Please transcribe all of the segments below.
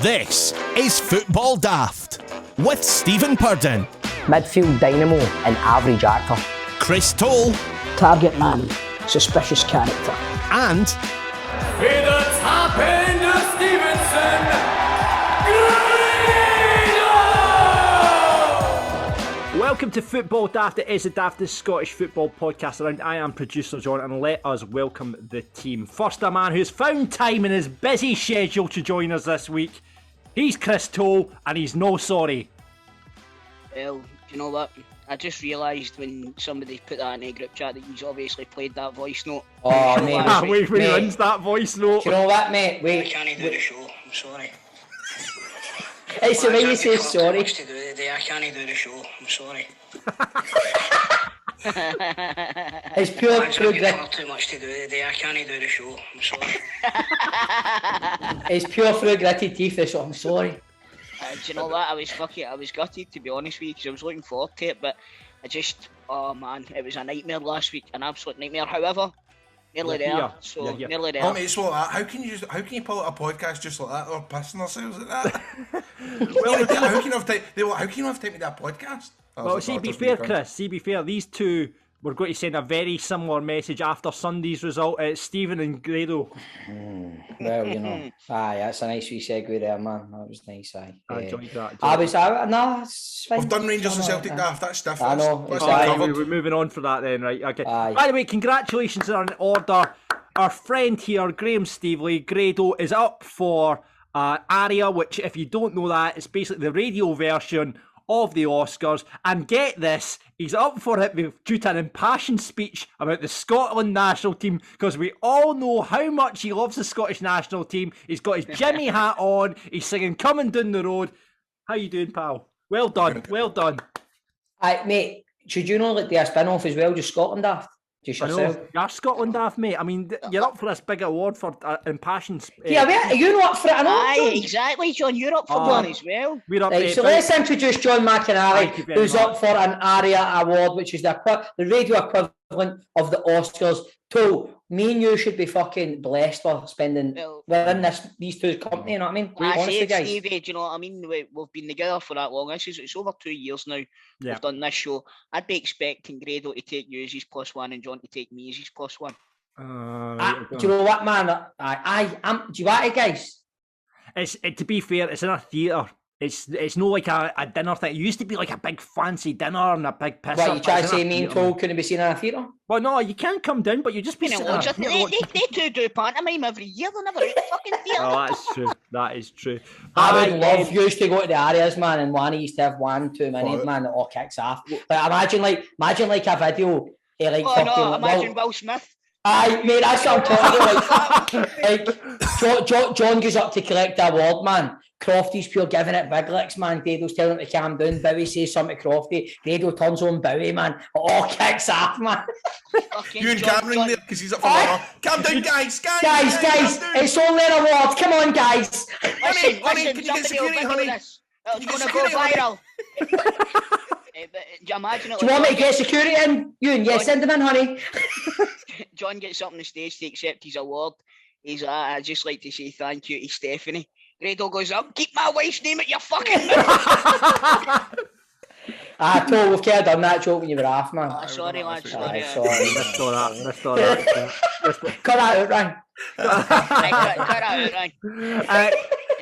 This is Football Daft with Stephen Purden, midfield dynamo and average actor, Chris Toll, target man, suspicious character, and With the top end of Stevenson, Grado! Welcome to Football Daft. It is the daftest Scottish football podcast around. I am producer John, and let us welcome the team. First, a man who's found time in his busy schedule to join us this week. He's Chris Toll, and he's no sorry. Well, you know what? I just realised when somebody put that in a group chat that he's obviously played that voice note. Oh, mate. We runs that voice note. Do you know what, mate? I Wait. can't do the show, I'm sorry. It's the way you say sorry. To do today. I can't do the show, I'm sorry. It's pure I've got too much to do today. I can't do the show, I'm sorry. It's pure through gritted teeth, so I'm sorry. Do you know what? I was gutted, to be honest with you, because I was looking forward to it, but oh man, it was a nightmare last week, an absolute nightmare. However, nearly there, nearly there. Oh mate, it's like that. How can you pull out a podcast just like that? They're pissing themselves at that. How can you have time? How can you have time to do a podcast? Well, see, be fair, these two were going to send a very similar message after Sunday's result. It's Stephen and Grado. Well, you know, that's a nice wee segue there, man. That was nice, I enjoyed that. No, it's fine. We've done Rangers and Celtic Daft, that's different. I know, We're moving on for that then, right? Okay. By the way, congratulations are in order. Our friend here, Graham Stevely, Grado, is up for Aria, which, if you don't know that, it's basically the radio version of the Oscars. And get this, he's up for it due to an impassioned speech about the Scotland national team, because we all know how much he loves the Scottish national team. He's got his Jimmy hat on, he's singing Coming Down the Road. How you doing, pal? Well done. Mate, should you know like do a spin-off as well, just Scotland Daft? Just yourself? You're Scotland Daft, mate. I mean, you're up for this big award for impassioned... Are you not up for it? I know. Aye, exactly, John. You're up for one as well. We're up, right, so let's introduce John McInally, who's up for an ARIA award, which is the radio equivalent of the Oscars. So, me and you should be fucking blessed for spending within these two company, you know what I mean? Honestly, guys. Stevie, do you know what I mean? We've been together for that long. It's over 2 years now. Yeah. We've done this show. I'd be expecting Grado to take you as his +1 and John to take me as his +1. Do you know what, man? Do you want it, guys? To be fair, it's in a theatre. It's no like a dinner thing. It used to be like a big fancy dinner and a big piss. What, you try to say me and Toll couldn't be seen in a theatre? Well, no, you can't come down, but you just be sitting They two do pantomime every year. They're never out the fucking theatre. Oh, that's true. That is true. I would love you to go to the Arias, man, and one used to have 1-2 minutes, man, that all kicks off. But imagine like a video. Imagine Will Smith. Aye, mate, that's what I'm talking about. John goes up to collect the award, man. Crofty's pure giving it big licks, man. Grado's telling him to calm down. Bowie says something to Crofty. Grado turns on Bowie, man. It all kicks off, man. You and Cameron there, because he's up for one. Calm down, guys. Guys, it's only an award. Come on, guys. Honey, can you get security, honey? It's going to go viral. Do you imagine it? Do you want me to get security in? Yes, send them in, honey. John gets up on the stage to accept his award. He's I'd just like to say thank you to Stephanie. Grado goes up, keep my wife's name at your fucking mouth. Told we've kind of done that joke when you were off, man. Sorry, lad. Sorry. Missed all that. Cut that out, Ryan. Cut that out, Ryan.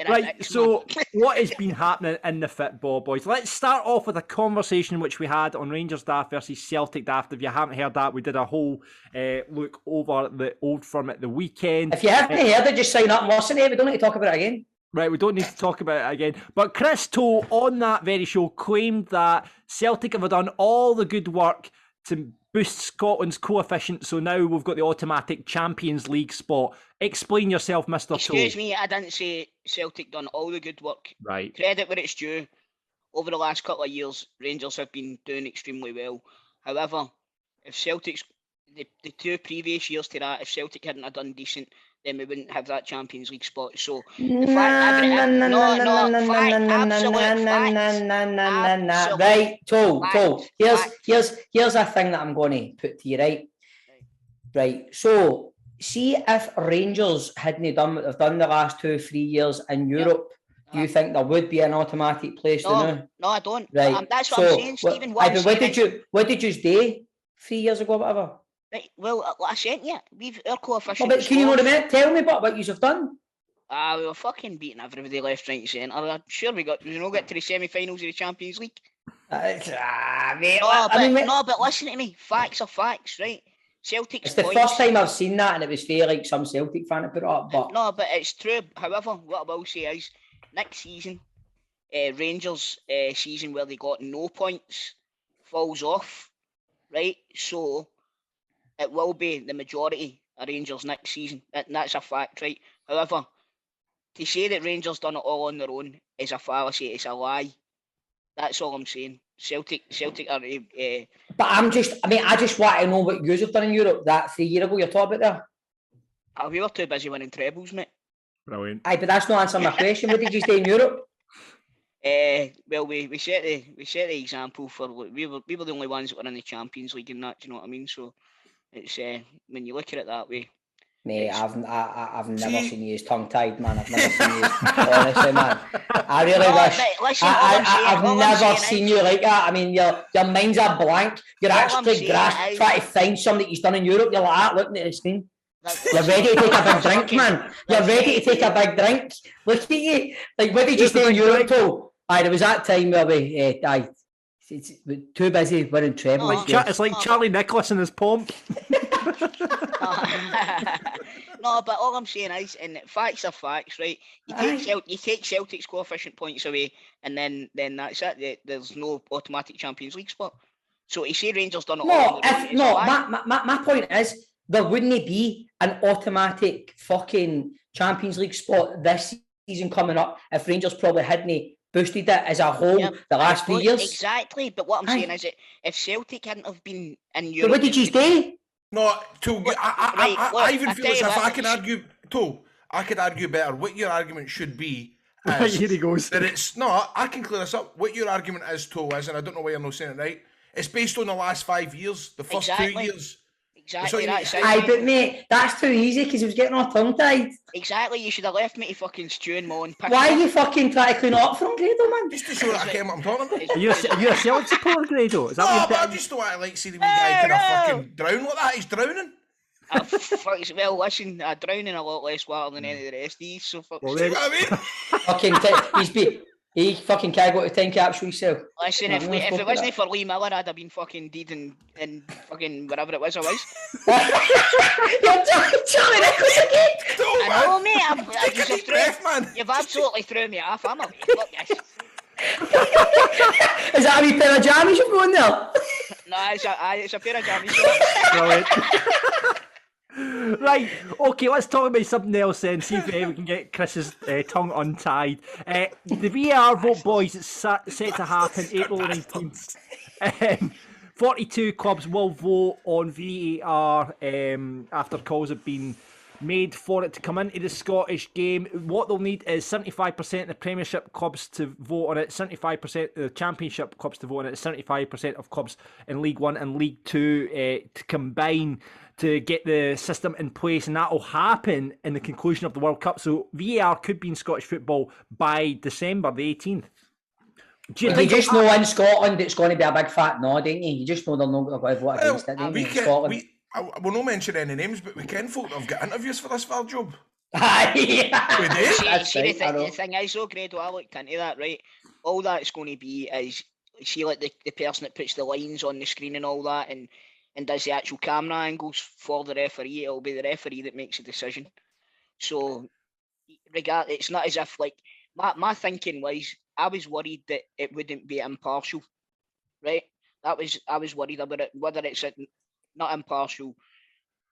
Right, so what has been happening in the football, boys? Let's start off with a conversation which we had on Rangers Daft versus Celtic Daft. If you haven't heard that, we did a whole look over the Old Firm at the weekend. If you haven't heard it, just sign up and listen to it. We don't need to talk about it again. Right, we don't need to talk about it again. But Chris Toll, on that very show, claimed that Celtic have done all the good work to boost Scotland's coefficient, so now we've got the automatic Champions League spot. Explain yourself, Mr. Toll. Excuse me, I didn't say Celtic done all the good work. Right. Credit where it's due. Over the last couple of years, Rangers have been doing extremely well. However, if Celtic's the 2 previous years to that, if Celtic hadn't have done decent, then we wouldn't have that Champions League spot. So the fact, right, Toll. Here's a thing that I'm going to put to you, right. So see if Rangers hadn't done what they've done the last 2-3 years in Europe, you think there would be an automatic place now? No, I don't. Right. That's what I'm saying, Stephen. What did you do 3 years ago, whatever? Right, well, I sent you. We've our coefficient. But can you know what tell me what you've done? We were fucking beating everybody left, right, and centre. I'm sure we not get to the semi-finals of the Champions League. Mate, but listen to me. Facts are facts, right? Celtic's it's the first time I've seen that, and it was fair like some Celtic fan to put it up. But no, but it's true. However, what I will say is next season, Rangers' season where they got no points falls off, right? So it will be the majority of Rangers next season, and that's a fact, right? However, to say that Rangers done it all on their own is a fallacy. It's a lie. That's all I'm saying. Celtic are. But I just want to know what you have done in Europe that 3 years ago you're talking about there. We were too busy winning trebles, mate. Brilliant. Aye, but that's not answering my question. What did you do in Europe? Well, we set the example for we were the only ones that were in the Champions League and that. Do you know what I mean? So it's when you look at it that way. Mate, I've never seen you as tongue-tied, man. I've never seen you honestly, man. I really wish. Listen, I've never seen you like that. I mean, your minds are blank. You're actually trying to find something he's done in Europe. You're like that, looking at the screen. You're ready to take a big drink, man. You're ready to take a big drink. Look at you. Like, what did you say in Europe, too? Aye, there was that time where we, it's too busy winning trebles. It's like Charlie Nicholas in his pomp. No, but all I'm saying is, and facts are facts, right? You take Celtic's coefficient points away, and then that's it. There's no automatic Champions League spot. So you say Rangers done it all. My point is there wouldn't be an automatic fucking Champions League spot this season coming up if Rangers probably hadn't boosted it as a whole the last 3 years. Exactly, but what I'm saying is that if Celtic hadn't have been in Europe, what did you do? No, I even feel as if I can argue, I could argue better. What your argument should be is here he goes. That it's no, I can clear this up. What your argument is, is, and I don't know why you're not saying it right. It's based on the last 5 years, the first 2 years. Exactly. Aye, but mate, that's too easy because he was getting all tongue-tied. Exactly, you should have left me to fucking stew and moan. Why are you fucking trying to clean up from Grado, man? Just to show that I care what I'm talking about. Are you a Celtic supporter, Grado? Is that what but I just don't want to see the wee guy kind of fucking drown like that. He's drowning. Well, listen, I drown in a lot less water than any of the rest of these, so fuck. See what I mean? He fucking can't go to 10 caps for himself. Listen, if it wasn't for Lee Miller, I'd have been fucking dead and fucking whatever it was I was. You're Charlie Nicholas again! I know, mate. Take a deep breath, man. You've absolutely threw me off. I'm a look, yes. Is that a wee pair of jammies you've got in there? No, it's a pair of jammies. Brilliant. Right, okay, let's talk about something else then, see if we can get Chris's tongue untied. The VAR vote, boys, it's set to happen April 19th. 42 clubs will vote on VAR after calls have been made for it to come into the Scottish game. What they'll need is 75% of the Premiership clubs to vote on it, 75% of the Championship clubs to vote on it, 75% of clubs in League 1 and League 2 to combine to get the system in place, and that will happen in the conclusion of the World Cup. So VAR could be in Scottish football by December the 18th. Do you just know in Scotland it's going to be a big fat no, don't you? You just know they're not going to vote against it, don't you, in Scotland? We'll not mention any names, but we can folk that have got interviews for this for job. See, the thing is, though, Grado, I looked into that, right? All that's going to be is, see, like the person that puts the lines on the screen and all that, and does the actual camera angles for the referee. It'll be the referee that makes a decision. So, it's not as if, like, my thinking was, I was worried that it wouldn't be impartial, right? I was worried about it, whether it's not impartial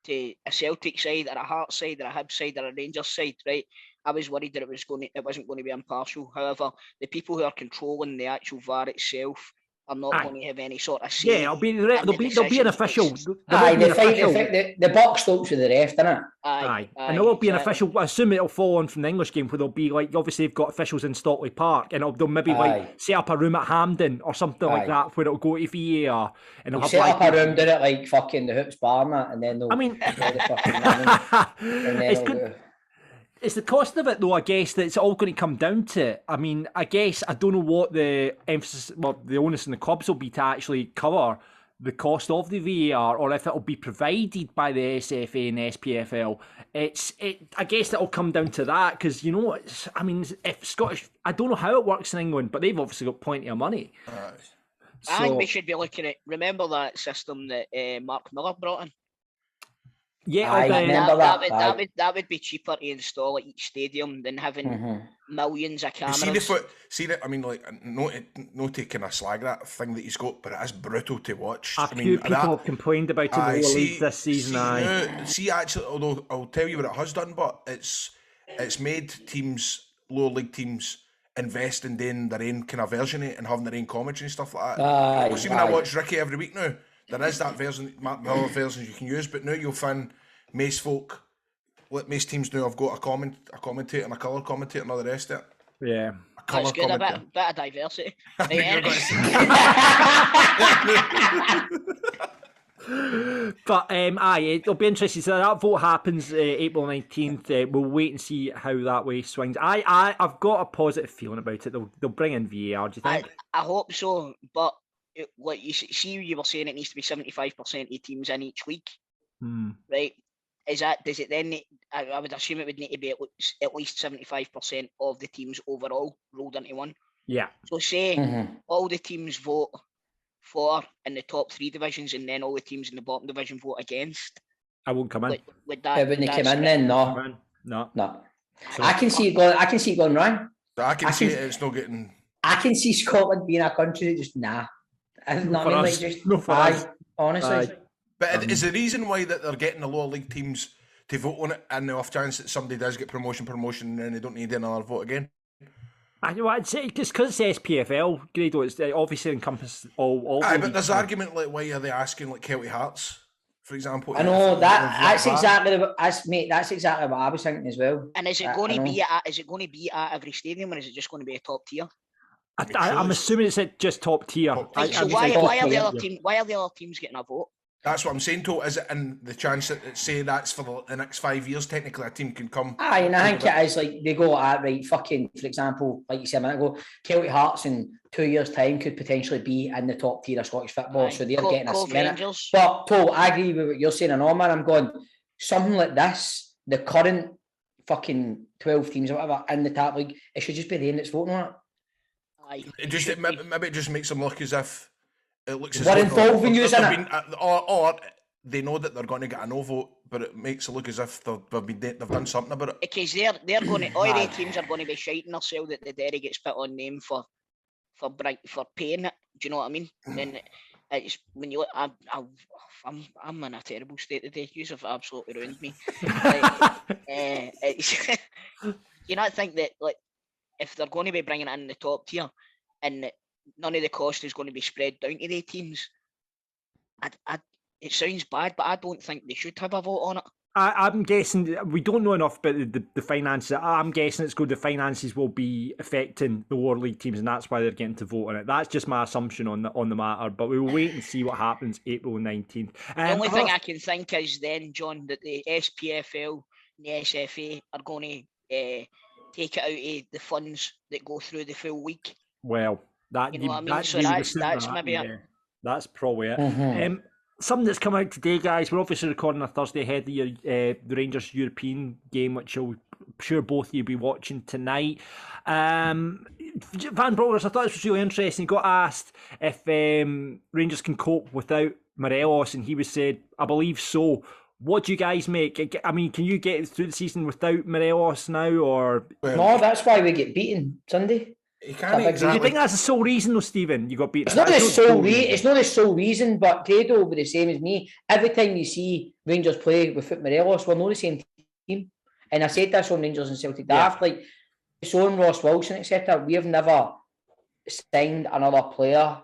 to a Celtic side or a Hearts side or a Hibs side or a Rangers side, right? I was worried that it wasn't going to be impartial. However, the people who are controlling the actual VAR itself are not going to have any sort of say. Yeah, there'll be an official. The buck stops with the ref, doesn't it? Aye. And there'll be an official. I assume it'll fall on from the English game, where there'll be, like, obviously they've got officials in Stockley Park, and they'll maybe like set up a room at Hampden or something like that, where it'll go to VAR, and they'll set up a room, do it like fucking the Hoops Bar, and then they'll. I mean, it's good. It's the cost of it, though, I guess, that it's all going to come down to. I mean, I guess I don't know what the emphasis, well, the onus in the clubs will be to actually cover the cost of the VAR, or if it'll be provided by the SFA and the SPFL. I guess it'll come down to that, because, you know, if Scottish, I don't know how it works in England, but they've obviously got plenty of money. I think we should be looking at, remember that system that Mark Miller brought in? Yeah, I remember that would be cheaper to install at each stadium than having millions of cameras. I mean, like, no taking a slag that thing that he's got, but it is brutal to watch. A few people have complained about it in the lower league this season. Actually, although I'll tell you what it has done, but it's made teams, lower league teams, invest in doing their own kind of version of it and having their own commentary and stuff like that. When I watch Ricky every week now, there is that version, Mark Miller versions you can use, but now you'll find most folk, like most teams now, have got a commentator and a colour commentator and all the rest of it. Yeah. That's good, a bit of diversity. But it'll be interesting. So that vote happens April 19th. We'll wait and see how that way swings. I've got a positive feeling about it. They'll bring in VAR. Do you think? I hope so, but like you see, you were saying it needs to be 75% of teams in each league, right? Does it then? I would assume it would need to be at least 75% of the teams overall rolled into one. Yeah. So say all the teams vote for in the top 3 divisions, and then all the teams in the bottom division vote against. I won't come in. Would that? It wouldn't come in then. No. So, I can see it going. I can see it going wrong. I can see it's not getting. I can see Scotland being a country that just nah. Honestly. But is the reason why that they're getting the lower league teams to vote on it, and the off chance that somebody does get promotion, and then they don't need another vote again? I'd say just because it's SPFL, Grado, it's obviously encompasses all. But there's argument like, why are they asking like Celtic Hearts, for example? I know that's exactly what I was thinking as well. And is it going to be at every stadium, or is it just going to be a top tier? I'm assuming it's at just top tier. So why are the other teams getting a vote? That's what I'm saying, to is it in the chance that say that's for the next 5 years, technically a team can come. And I think it is like they go right, fucking, for example, like you said a minute ago, Celtic Hearts in 2 years' time could potentially be in the top tier of Scottish football, so they're getting a minute. But I agree with what you're saying, and all, man, I'm going, something like this, the current fucking 12 teams or whatever in the top league, it should just be them that's voting on it. Maybe it just makes them look as if it looks as if involving you in it, or they know that they're going to get a no vote, but it makes it look as if they've done something about it. Because they're going to, all the teams are going to be shiting themselves that the Derry gets put on name for paying it. Do you know what I mean? And it's when you look, I'm in a terrible state today. You have absolutely ruined me. You not think that, like, if they're going to be bringing it in the top tier and none of the cost is going to be spread down to the teams, it sounds bad, but I don't think they should have a vote on it. I'm guessing we don't know enough about the finances. I'm guessing it's good. The finances will be affecting the lower league teams, and that's why they're getting to vote on it. That's just my assumption on the matter. But we will wait and see what happens April 19th. The only thing I can think is then, John, that the SPFL and the SFA are going to take it out of the funds that go through the full week. Well, that, you know what I mean? So that's maybe it. That's probably it. Something that's come out today, guys. We're obviously recording on Thursday ahead of the Rangers European game, which I'm sure both of you will be watching tonight. Van Broggers, I thought this was really interesting. He got asked if Rangers can cope without Morelos, and he was said, I believe so. What do you guys make? I mean, can you get through the season without Morelos now, or...? No, that's why we get beaten Sunday. You can't exactly. Do you think that's the sole reason, though, Stephen? You got beaten. It's not the sole reason, but Grado will be the same as me. Every time you see Rangers play without Morelos, we're not the same team. And I said this on Rangers and Celtic Daft, like showing Ross Wilson, etc. We have never signed another player.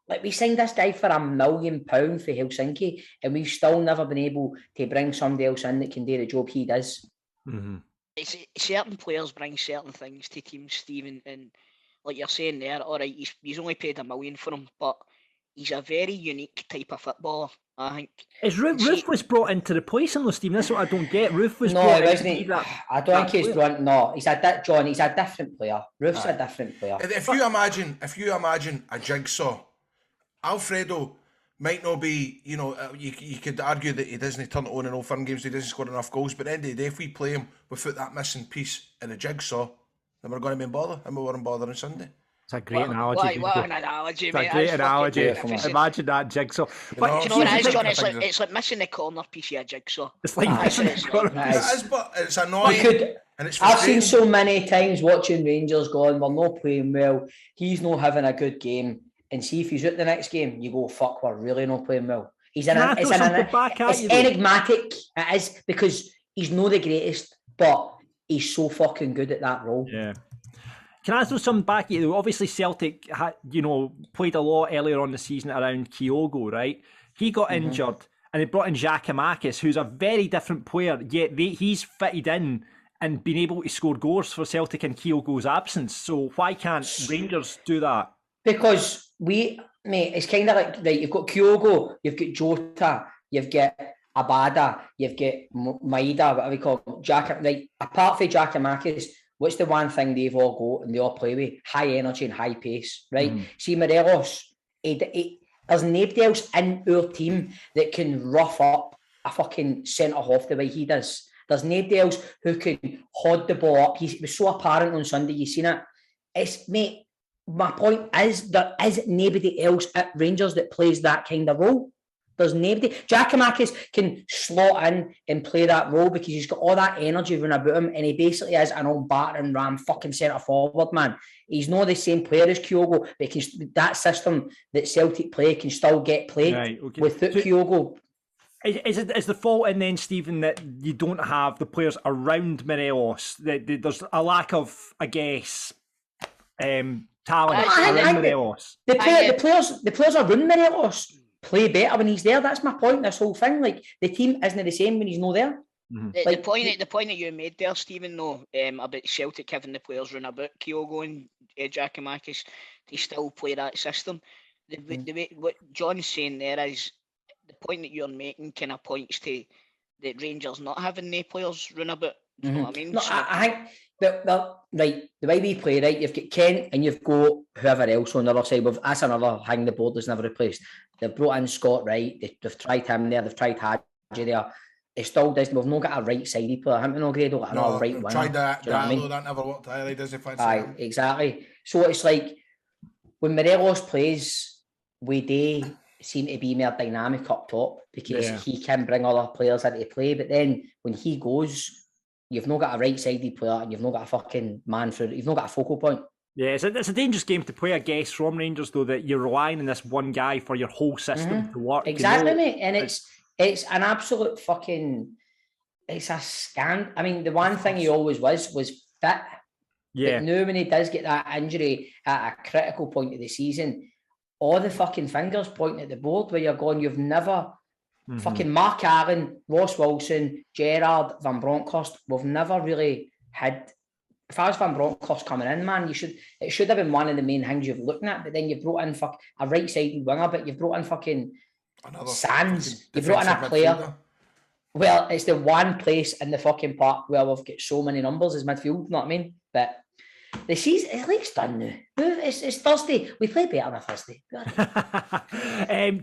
Like, we signed this guy for £1 million for Helsinki, and we've still never been able to bring somebody else in that can do the job he does. Mm-hmm. Certain players bring certain things to teams, Stephen, and like you're saying there, all right, he's only paid £1 million for him, but he's a very unique type of footballer, I think. Is Roof was brought in to replace him though, Stephen? That's what I don't get. Roof was no, brought in wasn't to he? be that. I don't think he's brought. No, he's a John. He's a different player. Roof's a different player. If you imagine a jigsaw, Alfredo might not be. You know, you could argue that he doesn't turn it on in all firm games. He doesn't score enough goals. But at the end of the day, if we play him without that missing piece in the jigsaw, then we're going to be bothered, and we weren't bothered on Sunday. It's a great analogy. What an analogy, mate. It's a great analogy. Imagine that jigsaw. But you know what it is, John? It's like missing the corner piece of a jigsaw. It's like missing the corner piece. It is, but it's annoying. I've seen so many times watching Rangers going, we're not playing well. He's not having a good game. And see if he's at the next game, you go, fuck, we're really not playing well. It's enigmatic. It is, because he's not the greatest, but he's so fucking good at that role. Yeah. Can I throw something back at you? Obviously, Celtic had, played a lot earlier on the season around Kyogo, right? He got injured, and they brought in Giakoumakis, who's a very different player, yet he's fitted in and been able to score goals for Celtic in Kyogo's absence. So why can't Rangers do that? Because it's kind of like, right, you've got Kyogo, you've got Jota, you've got Abada, you've got Maida, whatever we call him, right? Apart from Giakoumakis, what's the one thing they've all got and they all play with? High energy and high pace, right? See, Morelos, there's nobody else in our team that can rough up a fucking centre-half the way he does. There's nobody else who can hold the ball up. It was so apparent on Sunday, you seen it. My point is, there is nobody else at Rangers that plays that kind of role. There's nobody. Giakoumakis can slot in and play that role because he's got all that energy running about him, and he basically is an old battering ram fucking centre forward, man. He's not the same player as Kyogo, but that system that Celtic play can still get played without Kyogo. Is the fault in then, Stephen, that you don't have the players around Morelos? That there's a lack of, I guess, talent around Morelos. The players around Morelos play better when he's there. That's my point. This whole thing, like, the team isn't the same when he's not there. The point that you made there, Stephen, though, about Celtic having the players run about Kyogo and Giakoumakis, they still play that system. The way what John's saying there is the point that you're making kind of points to the Rangers not having the players run about. Do you know what I mean? No, I think right, the way we play, right, you've got Kent and you've got whoever else on the other side. That's another hang the board that's never replaced. They've brought in Scott Wright, they've tried him there, they've tried Hadji there. It still doesn't. We've not got a right-sided player. I haven't no Grado got another right winger. Tried that. Do you know what I mean? That never worked either. Does he fancy Aye, exactly. So it's like when Morelos plays, they seem to be more dynamic up top because he can bring other players into play. But then when he goes, you've not got a right-sided player and you've not got a fucking man for. You've not got a focal point. Yeah, it's a dangerous game to play, I guess, from Rangers, though, that you're relying on this one guy for your whole system to work. Exactly, mate. And it's an absolute fucking. It's a scam. I mean, the one thing he always was fit. Yeah. But now when he does get that injury at a critical point of the season, all the fucking fingers pointing at the board where you're going, you've never fucking Mark Allen, Ross Wilson, Gerrard, Van Bronckhorst, we've never really had. If I was Van Bronckhorst coming in, man, it should have been one of the main things you've looking at, but then you've brought in a right-sided winger, but you've brought in fucking Sands, you've brought in a player. Well, it's the one place in the fucking park where we've got so many numbers as midfield, you know what I mean? But the season, the league's done now. It's Thursday. We play better on a Thursday.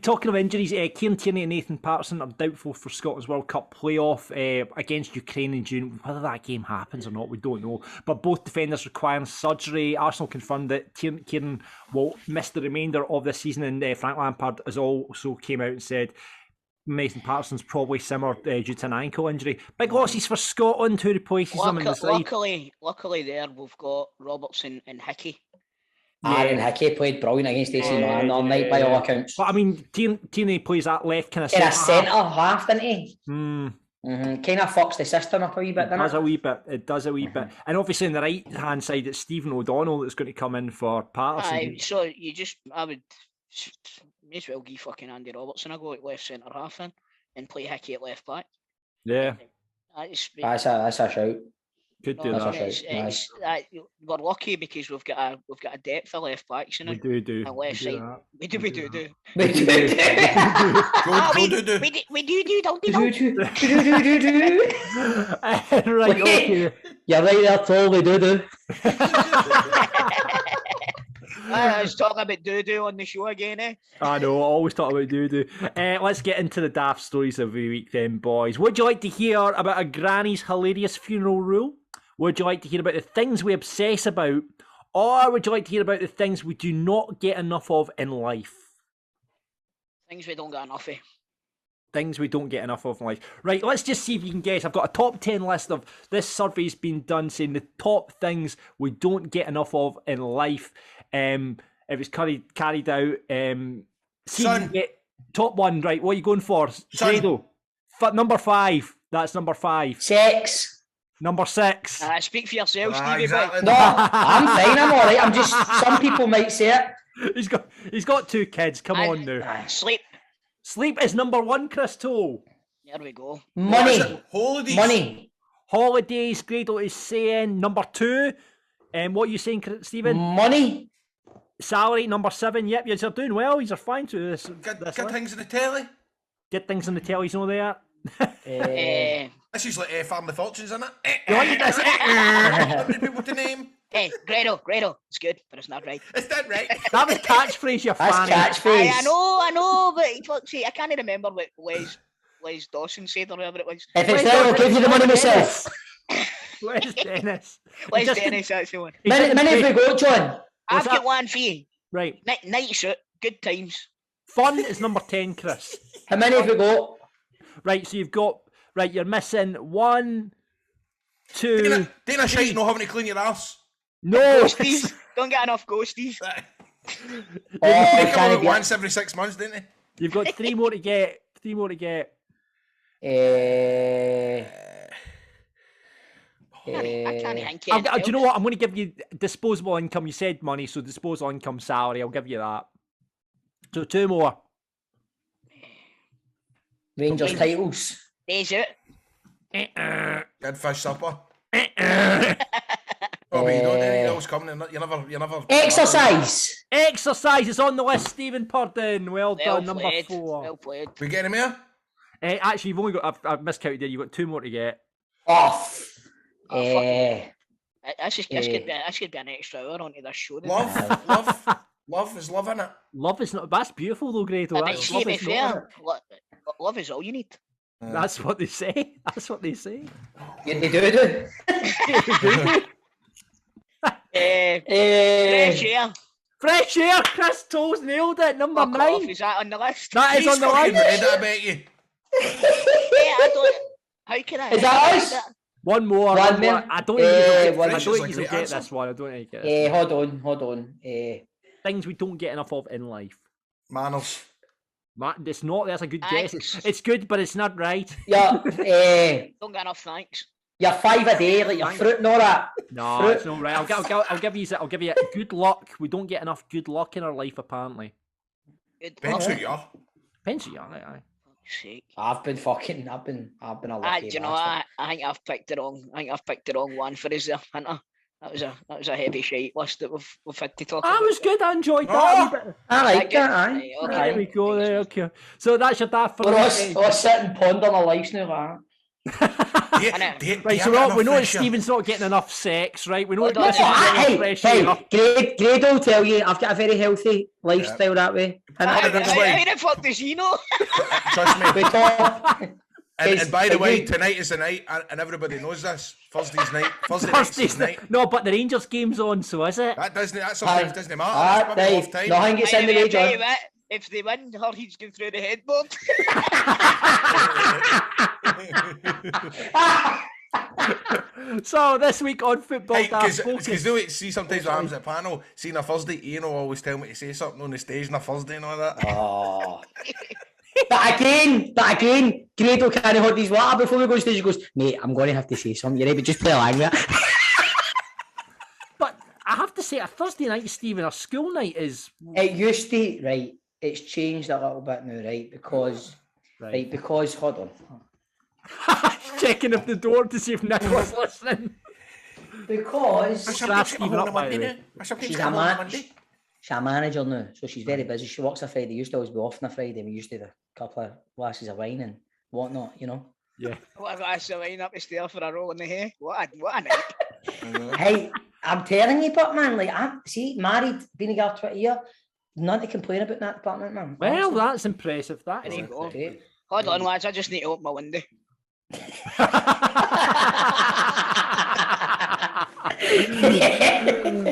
Talking of injuries, Kieran Tierney and Nathan Patterson are doubtful for Scotland's World Cup playoff against Ukraine in June. Whether that game happens or not, we don't know. But both defenders requiring surgery. Arsenal confirmed that Kieran will miss the remainder of the season, and Frank Lampard has also came out and said Nathan Patterson's probably simmered due to an ankle injury. Big losses for Scotland, who replaces them in the side. Luckily there we've got Robertson and Hickey. Aaron Hickey played brilliant against AC Milan all night by all accounts. But I mean, Tierney plays that left kind of centre half, doesn't he? Kind of fucks the system up a wee bit, doesn't it? It does a wee bit. And obviously on the right hand side, it's Stephen O'Donnell that's going to come in for Patterson. So I would may as well give fucking Andy Robertson a go at left centre half and play Hickey at left back. Yeah. That's a shout. Could do That's that. right. We're lucky because we've got a depth of left backs, you know. We do. And left side. We do. We do. Go, We do. do, don't we? Right, okay. You're right there, Paul. We do. I was talking about doo-doo on the show again, eh? I know, I always talk about doo-doo. Let's get into the daft stories of the week then, boys. Would you like to hear about a granny's hilarious funeral rule? Would you like to hear about the things we obsess about? Or would you like to hear about the things we do not get enough of in life? Things we don't get enough of. Things we don't get enough of in life. Right, let's just see if you can guess. I've got a top 10 list of this survey's been done saying the top things we don't get enough of in life. It was carried out. See if you can get top one, right? What are you going for? Grado. Number 5. That's number 5. Sex. Number 6. Speak for yourself, Stevie. Exactly. No, I'm fine. I'm all right. I'm just. Some people might say it. He's got 2 kids. Come on now. Sleep. Sleep is number 1, Chris Toll. There we go. Money. Holidays. Money. Holidays. Grado is saying number 2. And what are you saying, Stephen? Money. Salary number 7. Yep, you're doing well. You're fine to this. Good things in the telly. Good things in the telly's no there. This is like Family Fortunes, isn't it? You like this? 100 people to name. Hey, Grado, it's good, but it's not right. Is that right? That was catchphrase, you That's fanny. catchphrase. I know, but fuck, see, I can't remember what Les Dawson said or whatever it was. If it's there, I'll give you the money myself. Where's Dennis? Les Dennis, that's the one. Minute we go, John. I've got one for you. Right. Night shoot, good times. Fun is number 10, Chris. How many have we got? Right, so you've got... Right, you're missing 1, 2... Dana shite not having to clean your arse. No! Ghosties. Don't get enough ghosties. They come out once every 6 months, didn't they? You've got 3 more to get. I can't think of do you know what? I'm going to give you disposable income. You said money, so disposable income salary. I'll give you that. So 2 more. Rangers titles. Days out. Good fish supper. Oh, but you don't do it. Always coming. You never. Exercise. Exercise is on the list, Stephen Purden. Well done, number played. 4. Well played. We get him here? Actually, you've only got... I've miscounted there. You've got 2 more to get. Off. This could be an extra hour onto this show. Love is love, innit? Love is not... That's beautiful, though, Grado. But see, to be fair, love is all you need. That's what they say. That's what they say. Yeah, they do. Fresh air. Fresh air. Chris Toll's nailed it. Number Fuck 9. off, is that on the list? That is on the fucking list. read it, I bet you. I don't. How can I? Is that us? One more. One more. I don't think one. you'll Like get answer. this one. I don't think you'll get this. Hold on. Things we don't get enough of in life. Manners. It's not. That's a good guess. It's good, but it's not right. Yeah. Don't get enough thanks. You're 5 a day, like your fruit and all that. No, Fruit. it's not right. I'll give you good luck. We don't get enough good luck in our life, apparently. Good Depends luck. who you are. Depends who you are, aye. Sake. I've been a lucky Do you know, I think I've picked the wrong one for us there, haven't I? That was a heavy shite list that we've had to talk about. That was good. I enjoyed that. Oh! I like that, aye. Right, okay. There we go. There, okay. So that's your daft for We're all us. sitting pondering our lives now, like Right, so we know that Stephen's not getting enough sex, right? We know Hold that on. Stephen's getting enough fresh air. Grade will tell you I've got a very healthy lifestyle that way. How the fuck does he know? Trust me. We talk. And by the way, tonight is the night, and everybody knows this. Thursday's night. Thursday's night. No, but the Rangers game's on, so is it? That sometimes doesn't matter. Dave, nothing gets in the way, John. If they win, He's going through the headboard. So this week on Football Daft Because sometimes when I'm at a panel, seeing a Thursday, Ian will always tell me to say something on the stage on a Thursday and all that. Oh. But again, Grado can't hold his water before we go on stage. He goes, mate, I'm going to have to say something. You're right, but just play along with it. But I have to say, a Thursday night, Stephen, a school night is... It used to, right, it's changed a little bit now, right, because, hold on. Checking at the door to see if Nick was listening. Because I Grab sometimes Stephen come home on up, a by the Monday way. now. I sometimes she's come a home on a man. Monday. She's a manager now, so she's very busy. She works on a Friday. Used to always be off on a Friday. We used to have a couple of glasses of wine and whatnot, you know. Yeah. What a glass of wine up the stair for a roll in the hay. What a night. Hey, I'm telling you, but man, like I'm married, been together 20 years, nothing to complain about in that department, man. Well, Honestly. that's impressive. That There is you go. impressive. Hold on, lads. I just need to open my window.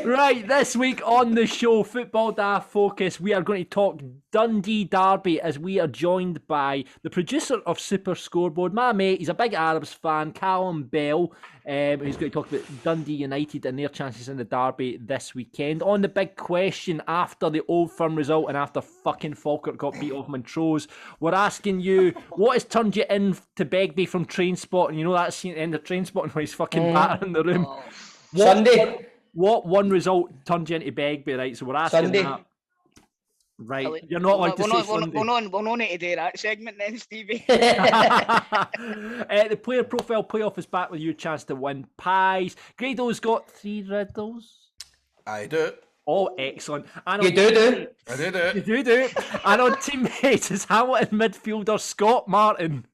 Right, this week on the show, Football Daft Focus, we are going to talk Dundee Derby as we are joined by the producer of Superscoreboard, my mate. He's a big Arabs fan, Callum Bell, who's going to talk about Dundee United and their chances in the Derby this weekend. On the big question after the Old Firm result and after fucking Falkirk got beat off Montrose, we're asking you, what has turned you in to Begbie from Trainspotting? You know that scene at the end of Trainspotting when he's fucking battering the room. Oh, Sunday. What one result turned you into Begbie, right? So we're asking Sunday. that. Right, you're not allowed to say Sunday. We're not need to do that segment then, Stevie. The player profile playoff is back with your chance to win pies. Grado's got 3 riddles. I do. Oh, excellent. And You on- do. I do it. You do. And on teammates is Hamilton midfielder Scott Martin.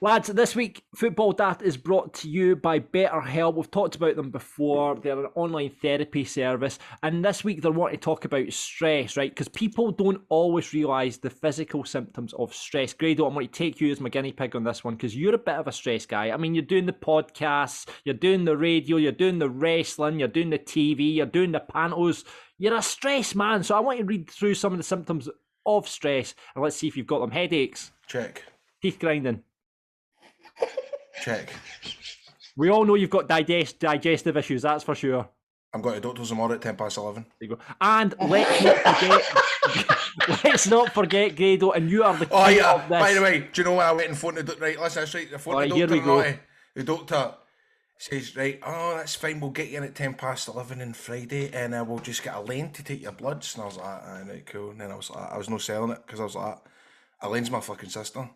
Lads, this week Football Daft is brought to you by BetterHelp. We've talked about them before. They're an online therapy service. And this week they're wanting to talk about stress, right? Because people don't always realise the physical symptoms of stress. Grado, I'm going to take you as my guinea pig on this one because you're a bit of a stress guy. I mean, you're doing the podcasts, you're doing the radio, you're doing the wrestling, you're doing the TV, you're doing the pantos. You're a stress man. So I want to read through some of the symptoms of stress and let's see if you've got them. Headaches, Check. teeth grinding. Check. We all know you've got digestive issues, that's for sure. I'm going to doctors tomorrow at 11:10. There you go. And let's not forget, Grado, and you are the king Oh yeah. of this. By the way, do you know what I went and phoned the right? Listen, that's right. I phoned Alright, the here doctor. we go. And the doctor says, right, oh, that's fine. We'll get you in at 11:10 on Friday, and we'll just get a lane to take your bloods. And I was like, aye, right, cool. And then I was like, I was no selling it because I was like, a lane's my fucking sister. And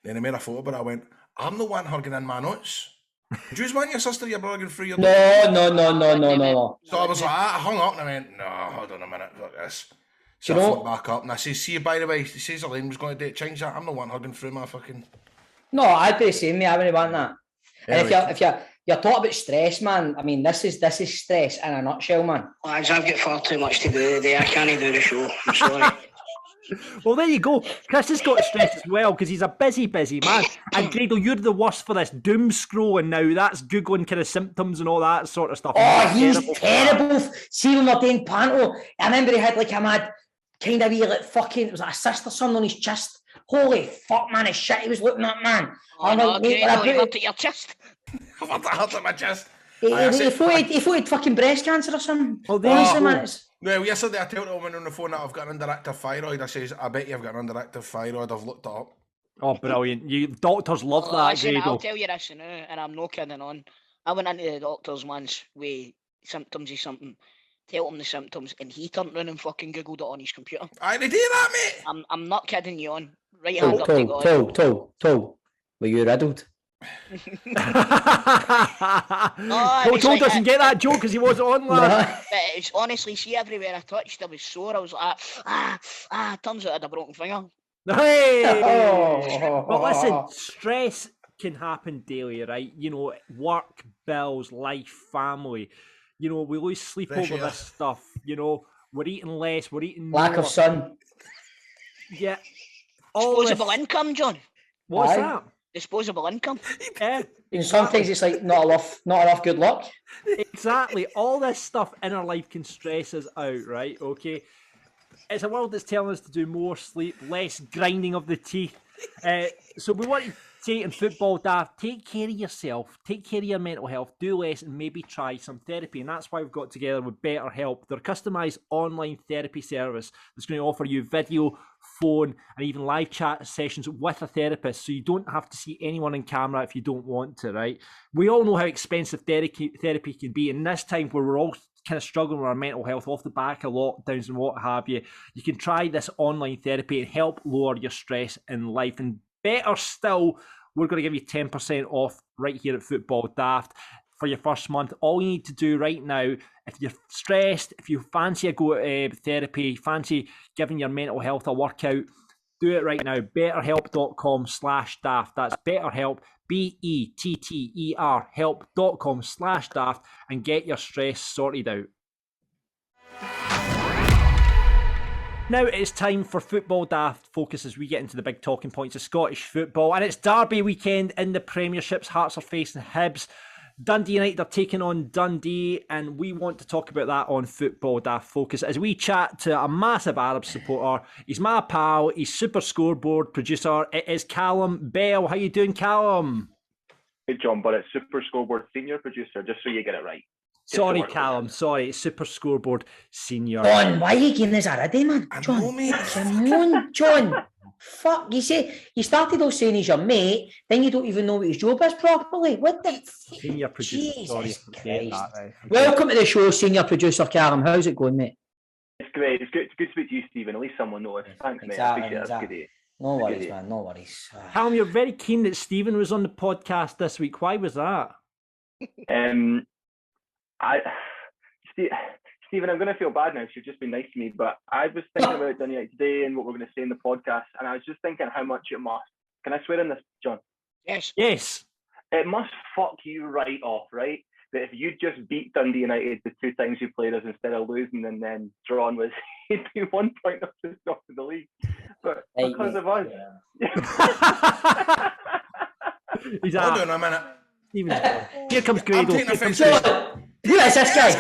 then I made a photo, but I went, I'm the one hugging in my notes. Do you want your sister, your brother going through your No. So I was like, I hung up and I went, no, hold on a minute, fuck this. So Do you I know- phoned back up and I says, see, by the way, he says Elaine was going to change that. I'm the one hugging through my fucking... No, I'd be the same, mate. I wouldn't want that. And Anyway. if you're talking about stress, man, I mean, this is stress in a nutshell, man. Lads, I've got far too much to do today. I can't do the show. I'm sorry. Well, there you go. Chris has got stress as well because he's a busy man. And Grado, you're the worst for this doom scrolling now. That's Googling kind of symptoms and all that sort of stuff. Oh, he's Terrible. terrible. See, when they're doing panto, I remember he had like a mad kind of wee like fucking, it was like a cyst or something on his chest. Holy fuck, man, his shit he was looking at, man. Oh, I'm no, like, mate, Grado, I you put- looked at your chest. I've had the hurt at my chest. he I said- thought he had fucking breast cancer or something. Oh, there you Honestly, go. man, it's... Well, yesterday I told a woman on the phone that I've got an underactive thyroid. I says, I bet you've got an underactive thyroid. I've looked it up. Oh, brilliant. You doctors love Oh, that, listen, I'll Grado. tell you this now, and I'm no kidding on. I went into the doctor's once with symptoms of something, tell him the symptoms, and he turned round and fucking Googled it on his computer. I did that, mate. I'm not kidding you on. Right hand up to God. Toe. Were you riddled? Well, Joe doesn't get that joke because he wasn't on last. But it's honestly, see, everywhere I touched, I was sore. I was like, turns out I had a broken finger. Hey! Oh. But listen, stress can happen daily, right? You know, work, bills, life, family. You know, we lose sleep Fresh over air. this stuff. You know, we're eating less, we're eating Lack more. of sun. Yeah. All this- Disposable income, John. What's Aye. that? Disposable income. Yeah, And sometimes it's like not enough good luck. exactly. All this stuff in our life can stress us out, right? Okay. It's a world that's telling us to do more sleep, less grinding of the teeth. So we want to say in Football Daft, take care of yourself, take care of your mental health, do less and maybe try some therapy. And that's why we've got together with BetterHelp. They're a customised online therapy service that's going to offer you video, phone and even live chat sessions with a therapist, so you don't have to see anyone in camera if you don't want to, right? We all know how expensive therapy can be, and this time where we're all kind of struggling with our mental health off the back of lockdowns and what have you, you can try this online therapy and help lower your stress in life. And better still, we're going to give you 10% off right here at Football Daft for your first month. All you need to do right now, if you're stressed, if you fancy a go at therapy, fancy giving your mental health a workout, do it right now. betterhelp.com/daft. That's BetterHelp, BETTER, help.com/daft, and get your stress sorted out. Now it's time for Football Daft Focus as we get into the big talking points of Scottish football. And it's Derby weekend in the Premierships. Hearts are facing Hibs. Dundee United are taking on Dundee, and we want to talk about that on Football Daft Focus as we chat to a massive Arab supporter. He's my pal, he's Super Scoreboard producer. It is Callum Bell. How you doing, Callum? Hey, John, but it's Super Scoreboard Senior producer, just so you get it right. Sorry, Callum. Sorry, it's Super Scoreboard Senior. John, why are you giving us already, man? John, know, mate. come on, John. Fuck, you started off saying he's your mate, then you don't even know what his job is properly. What the Senior producer. Jesus Sorry, Christ. that, Welcome to the show, senior producer Callum. How's it going, mate? It's great. It's good to speak to you, Stephen. At least someone knows. Thanks, mate. I appreciate it. That's good to you. No worries, man. No worries. Callum, you're very keen that Stephen was on the podcast this week. Why was that? Stephen, I'm going to feel bad now. You've just been nice to me, but I was thinking about Dundee United today and what we're going to say in the podcast, and I was just thinking how much it must. Can I swear in this, John? Yes. Yes. It must fuck you right off, right? That if you just beat Dundee United the 2 times you played us instead of losing and then drawn was, he'd be 1 point up to the top of the league. But because of us. He's Hold on a minute. Stephen's gone. Here comes Grado. I'm taking offence. Who is this guy?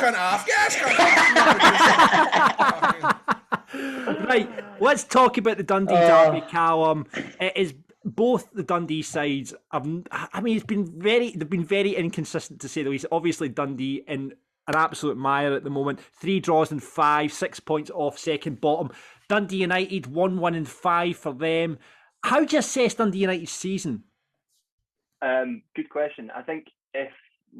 Right, let's talk about the Dundee Derby, Callum. It is both the Dundee sides. I mean, they've been very inconsistent to say the least. Obviously, Dundee in an absolute mire at the moment. 3 draws and 5, 6 points off second bottom. Dundee United 1-1-5 for them. How do you assess Dundee United's season? Good question. I think if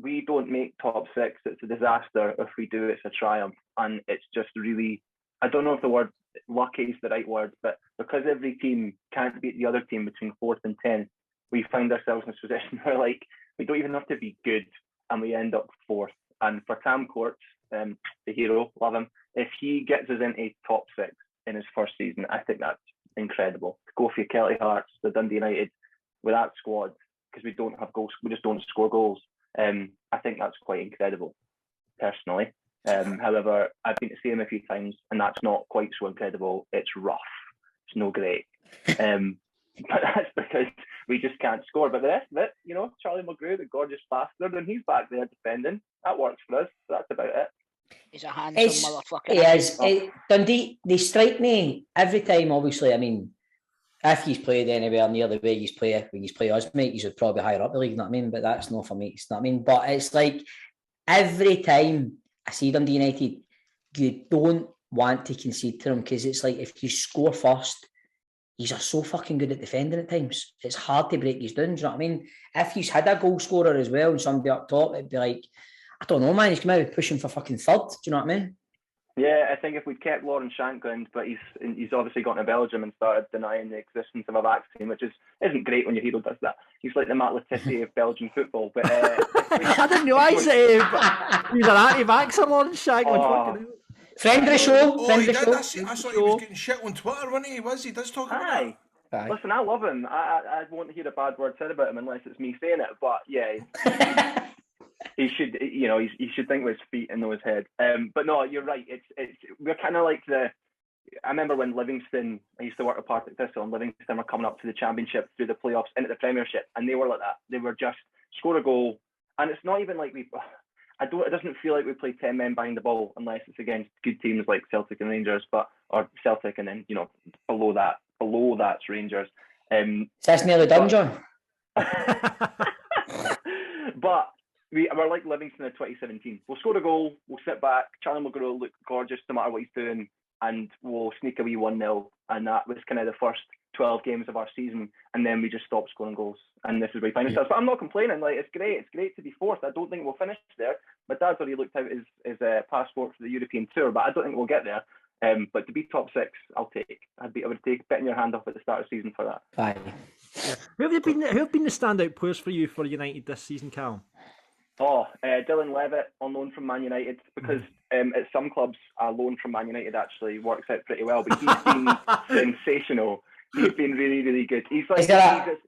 we don't make top 6, it's a disaster. If we do, it's a triumph. And it's just really, I don't know if the word lucky is the right word, but because every team can't beat the other team between 4th and 10th, we find ourselves in a position where we don't even have to be good and we end up 4th. And for Tam Courts, the hero, love him, if he gets us into top 6 in his first season, I think that's incredible. To go for your Kelly Hearts, the Dundee United, with that squad, because we don't have goals, we just don't score goals. I think that's quite incredible, personally. However, I've been to see him a few times, and that's not quite so incredible. It's rough. It's no great. But that's because we just can't score. But the rest of it, Charlie Mulgrew, the gorgeous bastard, and he's back there defending. That works for us. So that's about it. He's a handsome motherfucker. He is. Dundee, they strike me every time, obviously. I mean, if he's played anywhere near the way he's played when he's played us, mate, he's probably higher up the league, you know what I mean? But that's not for me, you know what I mean? But it's like every time I see Dundee United, you don't want to concede to them because it's like if you score first, he's so fucking good at defending at times. It's hard to break his down, do you know what I mean? If he's had a goal scorer as well and somebody up top, it'd be like, I don't know, man, he's come out pushing for fucking third, do you know what I mean? Yeah, I think if we'd kept Lauren Shankland, but he's obviously gone to Belgium and started denying the existence of a vaccine, which isn't great when your hero does that. He's like the Matt Letizia of Belgian football. But I didn't realise he's an anti-vaxxer, Lauren Shankland. Friend of the show. Oh, he did. I thought he was getting shit on Twitter, wasn't he? He does talk about that. Listen, I love him. I won't hear a bad word said about him unless it's me saying it. But yeah. He should, he should think with his feet and know his head. But no, you're right. We're kind of like I remember when Livingston, I used to work at Partick Thistle, and Livingston were coming up to the Championship through the playoffs into the Premiership, and they were like that. They were just score a goal, and it's not even like it doesn't feel like we play 10 men behind the ball unless it's against good teams like Celtic and Rangers, or Celtic, and then below that's Rangers. That's nearly done, John. But we're like Livingston in 2017. We'll score a goal, we'll sit back, Charlie Mulgrew will look gorgeous no matter what he's doing, and we'll sneak a wee 1-0. And that was kind of the first 12 games of our season, and then we just stopped scoring goals. And this is where we find ourselves. But I'm not complaining. It's great. It's great to be fourth. I don't think we'll finish there. My dad's already looked out his passport for the European tour, but I don't think we'll get there. But to be top 6, I'll take. I would take betting your hand off at the start of the season for that. Aye. Who have been the standout players for you for United this season, Callum? Dylan Levitt on loan from Man United, because at some clubs a loan from Man United actually works out pretty well, but he's been sensational. He's been really, really good. He's like,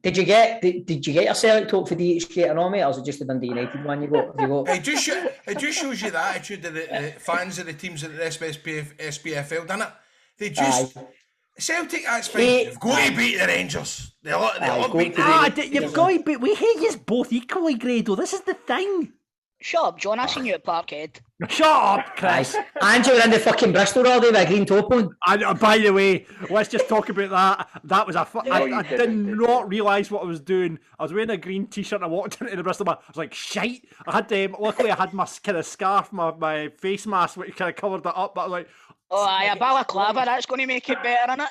did you get your Celtic talk for DHK and all, mate, or was it just the Dundee United one you got? It just shows you the attitude of the fans of the teams at the SPFL, doesn't it? They just Celtic, that's fine. They've got to beat the Rangers. You've got to beat. We hate you both equally, Grado. This is the thing. Shut up, John. I seen you at Parkhead. Shut up, Chris. And you were in the fucking Bristol all day with a green top on. And by the way, let's just talk about that. That was I did not realise what I was doing. I was wearing a green t-shirt and I walked into the Bristol. I was like, shite. I had luckily I had my kind of scarf, my face mask, which kind of covered that up. But I was like, oh, a balaclava. That's going to make it better, isn't it?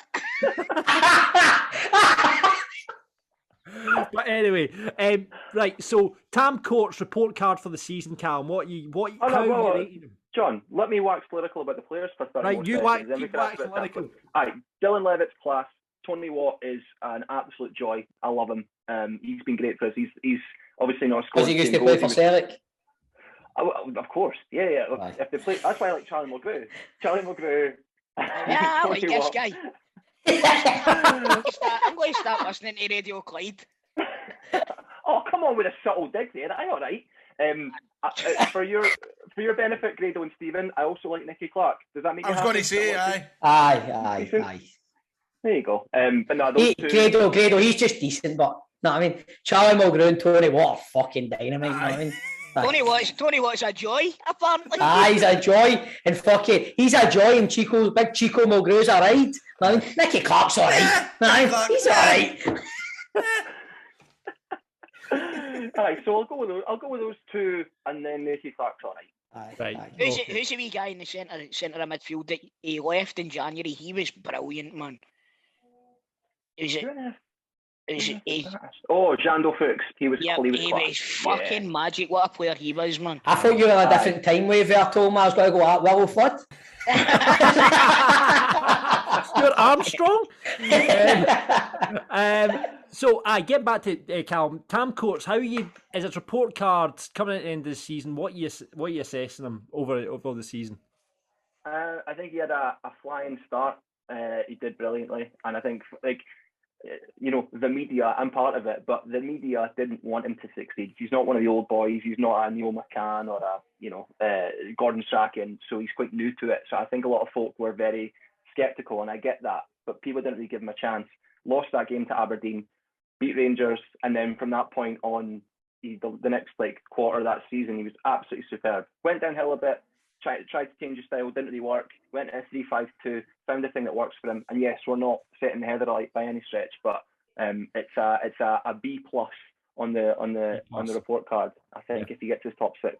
But anyway, right. So Tam Court's report card for the season, Callum. How you rating him? John, let me wax political about the players for 30 Right, you wax political. Aye, Dylan Levitt's class. Tony Watt is an absolute joy. I love him. He's been great for us. He's obviously not scored. Because he used to play for Celtic. Of course, yeah. Look, if they play, that's why I like Charlie Mulgrew. Yeah, I like this guy. I'm going to start listening to Radio Clyde. Oh, come on with a subtle dig there. Aye, all right. For your benefit, Grado and Stephen, I also like Nicky Clark. Does that make you happy? I was going to say, aye. Aye. There you go. But no, those two... Grado, he's just decent, but no, I mean, Charlie Mulgrew and Tony, what a fucking dynamite, you know what I mean? Tony Watt's a joy, apparently. He's a joy, and fucking, he's a joy, and big Chico Mulgrew's a ride. I mean, Nicky Clark's all right. He's all right. Alright, so I'll go with those two, and then Nicky Clark's all right. Right. Who's the wee guy in the centre of midfield that he left in January? He was brilliant, man. Jando Fuchs. He was class. Fucking magic. What a player he was, man. I thought you were on a different time wave there, Tom. I was going to go at Willow Flood. Stuart Armstrong. So I get back to Callum. Tam Courts, how you as a report card coming at the end of the season? What are you assessing him over the season? I think he had a flying start. He did brilliantly, and I think the media, I'm part of it, but the media didn't want him to succeed. He's not one of the old boys. He's not a Neil McCann or a Gordon Strachan, so he's quite new to it. So I think a lot of folk were very sceptical, and I get that, but people didn't really give him a chance. Lost that game to Aberdeen, beat Rangers, and then from that point on, the next quarter of that season, he was absolutely superb. Went downhill a bit, tried to change his style, didn't really work. Went to 3-5-2, found a thing that works for him. And yes, we're not setting the heather alight by any stretch, but it's a B+ on the report card. I think if he gets his top 6,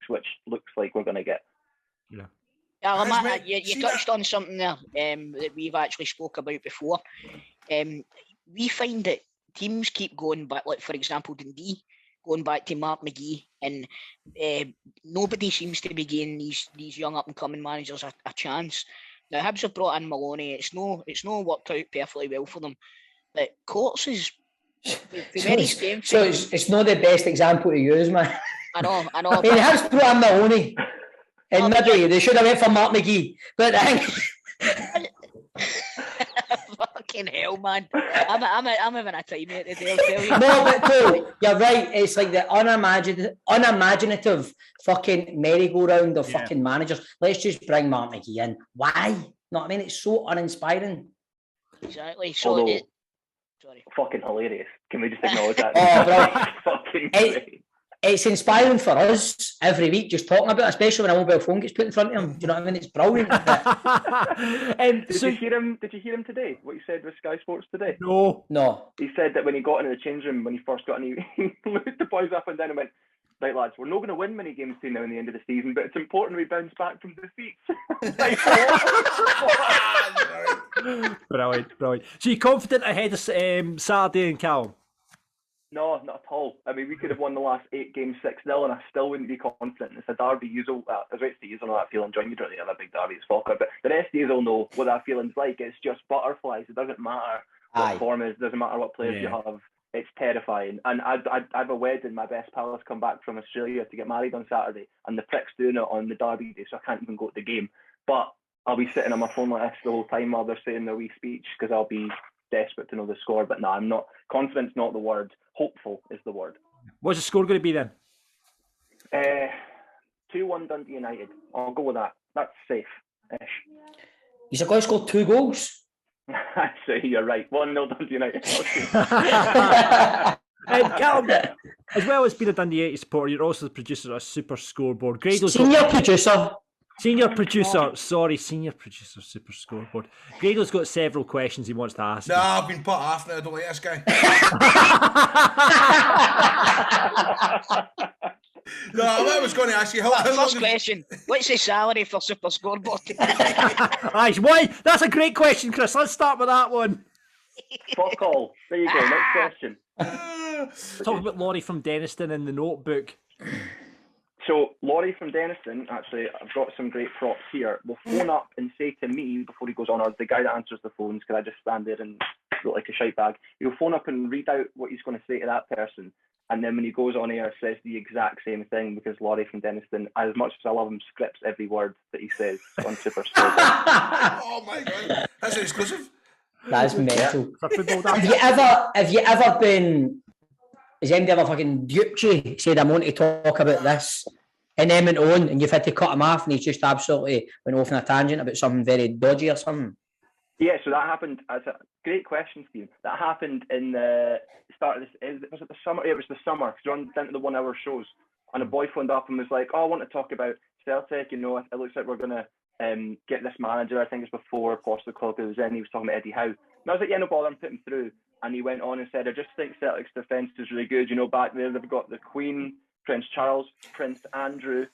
which looks like we're going to get. Yeah. Yeah, you touched on something there that we've actually spoke about before. We find that teams keep going back, like for example Dundee, going back to Mark McGee, and nobody seems to be giving these young up and coming managers a chance. Now Hibs have brought in Maloney. It's no worked out perfectly well for them, but Courts is very same. So it's not the best example to use, man. I know. I mean, Hibs brought in Maloney. And maybe they should have went for Mark McGee. But I think... Fucking hell, man. I'm having a time here today, I'll tell you. No, but Paul, you're right. It's like the unimaginative fucking merry-go-round of fucking managers. Let's just bring Mark McGee in. Why? No, I mean, it's so uninspiring. Exactly. So sorry. Fucking hilarious. Can we just acknowledge that? Oh, bro. Fucking great. It's inspiring for us every week just talking about it, especially when a mobile phone gets put in front of him. Do you know what I mean? It's brilliant. Did you hear him today? What he said with Sky Sports today? No. He said that when he got into the change room, when he first got in, he looked the boys up and down and went, "Right, lads, we're not going to win many games between now and the end of the season, but it's important we bounce back from defeats." Brilliant. So you're confident ahead of Saturday and Callum? No, not at all. I mean, we could have won the last 8 games 6-0, and I still wouldn't be confident. It's a derby. Usual. I was right to use on that feeling. John, you don't really have a big derby. It's Falkirk, but the rest of you will know what that feeling's like. It's just butterflies. It doesn't matter what form is. Doesn't matter what players you have. It's terrifying. And I have a wedding. My best pal has come back from Australia to get married on Saturday, and the prick's doing it on the Derby day, so I can't even go to the game. But I'll be sitting on my phone like this the whole time while they're saying their wee speech, because I'll be desperate to know the score. But no, I'm not. Confidence, not the word. Hopeful is the word. What's the score going to be then? 2-1 Dundee United. I'll go with that. That's safe-ish. He's going to score 2 goals. So you're right. 1-0 Dundee United. Callum, as well as being a Dundee United supporter, you're also the producer of Super Scoreboard. Senior producer, Super Scoreboard. Grado's got several questions he wants to ask. Nah, I've been put off now. I don't like this guy. No, I was going to ask you. First question: what's the salary for Super Scoreboard? Why? That's a great question, Chris. Let's start with that one. Fuck all. There you go. Next question. Talk about Laurie from Denniston in the notebook. So Laurie from Denniston, actually, I've got some great props here. Will phone up and say to me before he goes on, or the guy that answers the phones, because I just stand there and look like a shite bag. He'll phone up and read out what he's going to say to that person. And then when he goes on air, says the exact same thing, because Laurie from Denniston, as much as I love him, scripts every word that he says on Super Scoreboard. Oh my God, that's exclusive. That's mental. Yeah. Have you ever been? Has anybody ever fucking duped you? Said I'm going to talk about this, and then went on, and you've had to cut him off, and he's just absolutely went off on a tangent about something very dodgy or something. Yeah, so that happened. That's a great question, Steve. That happened in the start of this. Was it the summer? Yeah, it was the summer, because we're on down to the 1 hour shows. And a boy phoned up and was like, "Oh, I want to talk about Celtic. You know, it looks like we're going to get this manager. I think it's before Postecoglou was in. He was talking about Eddie Howe." And I was like, "Yeah, no bother. I'm putting through." And he went on and said, "I just think Celtic's defence is really good. You know, back there they've got the Queen, Prince Charles, Prince Andrew."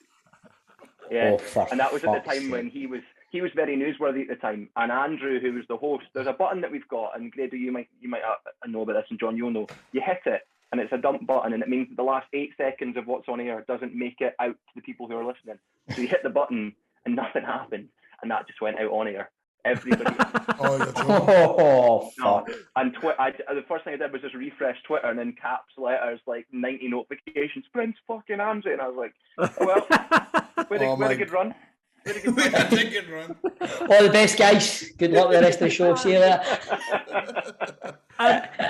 Yeah, and that was at the time when he was very newsworthy at the time. And Andrew, who was the host, there's a button that we've got, and Grado, you might know about this, and John, you'll know. You hit it, and it's a dump button, and it means that the last 8 seconds of what's on air doesn't make it out to the people who are listening. So you hit the button, and nothing happened, and that just went out on air. Everybody. Oh, fuck. No. And the first thing I did was just refresh Twitter, and in caps letters, like 90 notifications, Prince fucking Andrew. And I was like, oh, well, we had a good run. We had a good run. All the best, guys. Good luck with the rest of the show. See you later.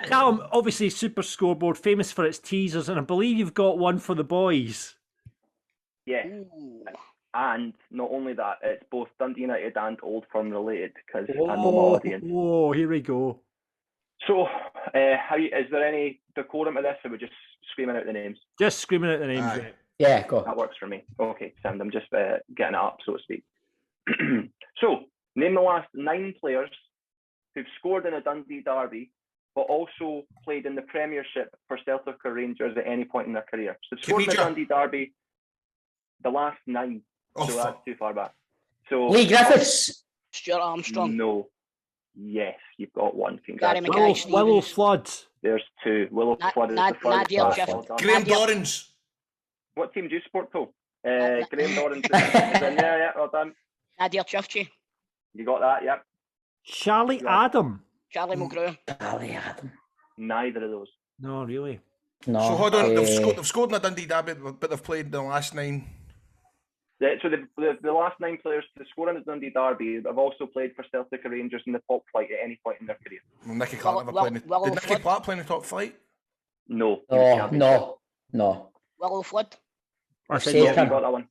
Callum, obviously Super Scoreboard, famous for its teasers, and I believe you've got one for the boys. Yeah. Ooh. And not only that, it's both Dundee United and Old Firm related, because I know my audience. Oh, here we go. So, is there any decorum to this, or we're just screaming out the names? Just screaming out the names. Aye. Yeah, go. That works for me. Okay, Sam, I'm just getting it up, so to speak. So, name the last 9 players who've scored in a Dundee Derby, but also played in the Premiership for Celtic or Rangers at any point in their career. So, scored in the Dundee Derby, the last 9. So that's too far back. So Lee Griffiths. Stuart Armstrong. No. Yes, you've got one. Willow Flood. There's 2. Willow Flood is the first. Graham Dorrans. What team do you support, Paul? Graham Dorrans is in there, yeah, well done. Nadir Chifchi. You got that, yep. Charlie Adam. Charlie Mulgrew. Charlie Adam. Neither of those. No, really. No. So hold on, they've scored in a Dundee Derby, but they've played the last 9. Yeah, so the last 9 players to score in the Dundee Derby have also played for Celtic or Rangers in the top flight at any point in their career. Well, Nicky Clark never played. Did Nicky Clark play in the top flight? No. No. Willow Flood. I said you got that one.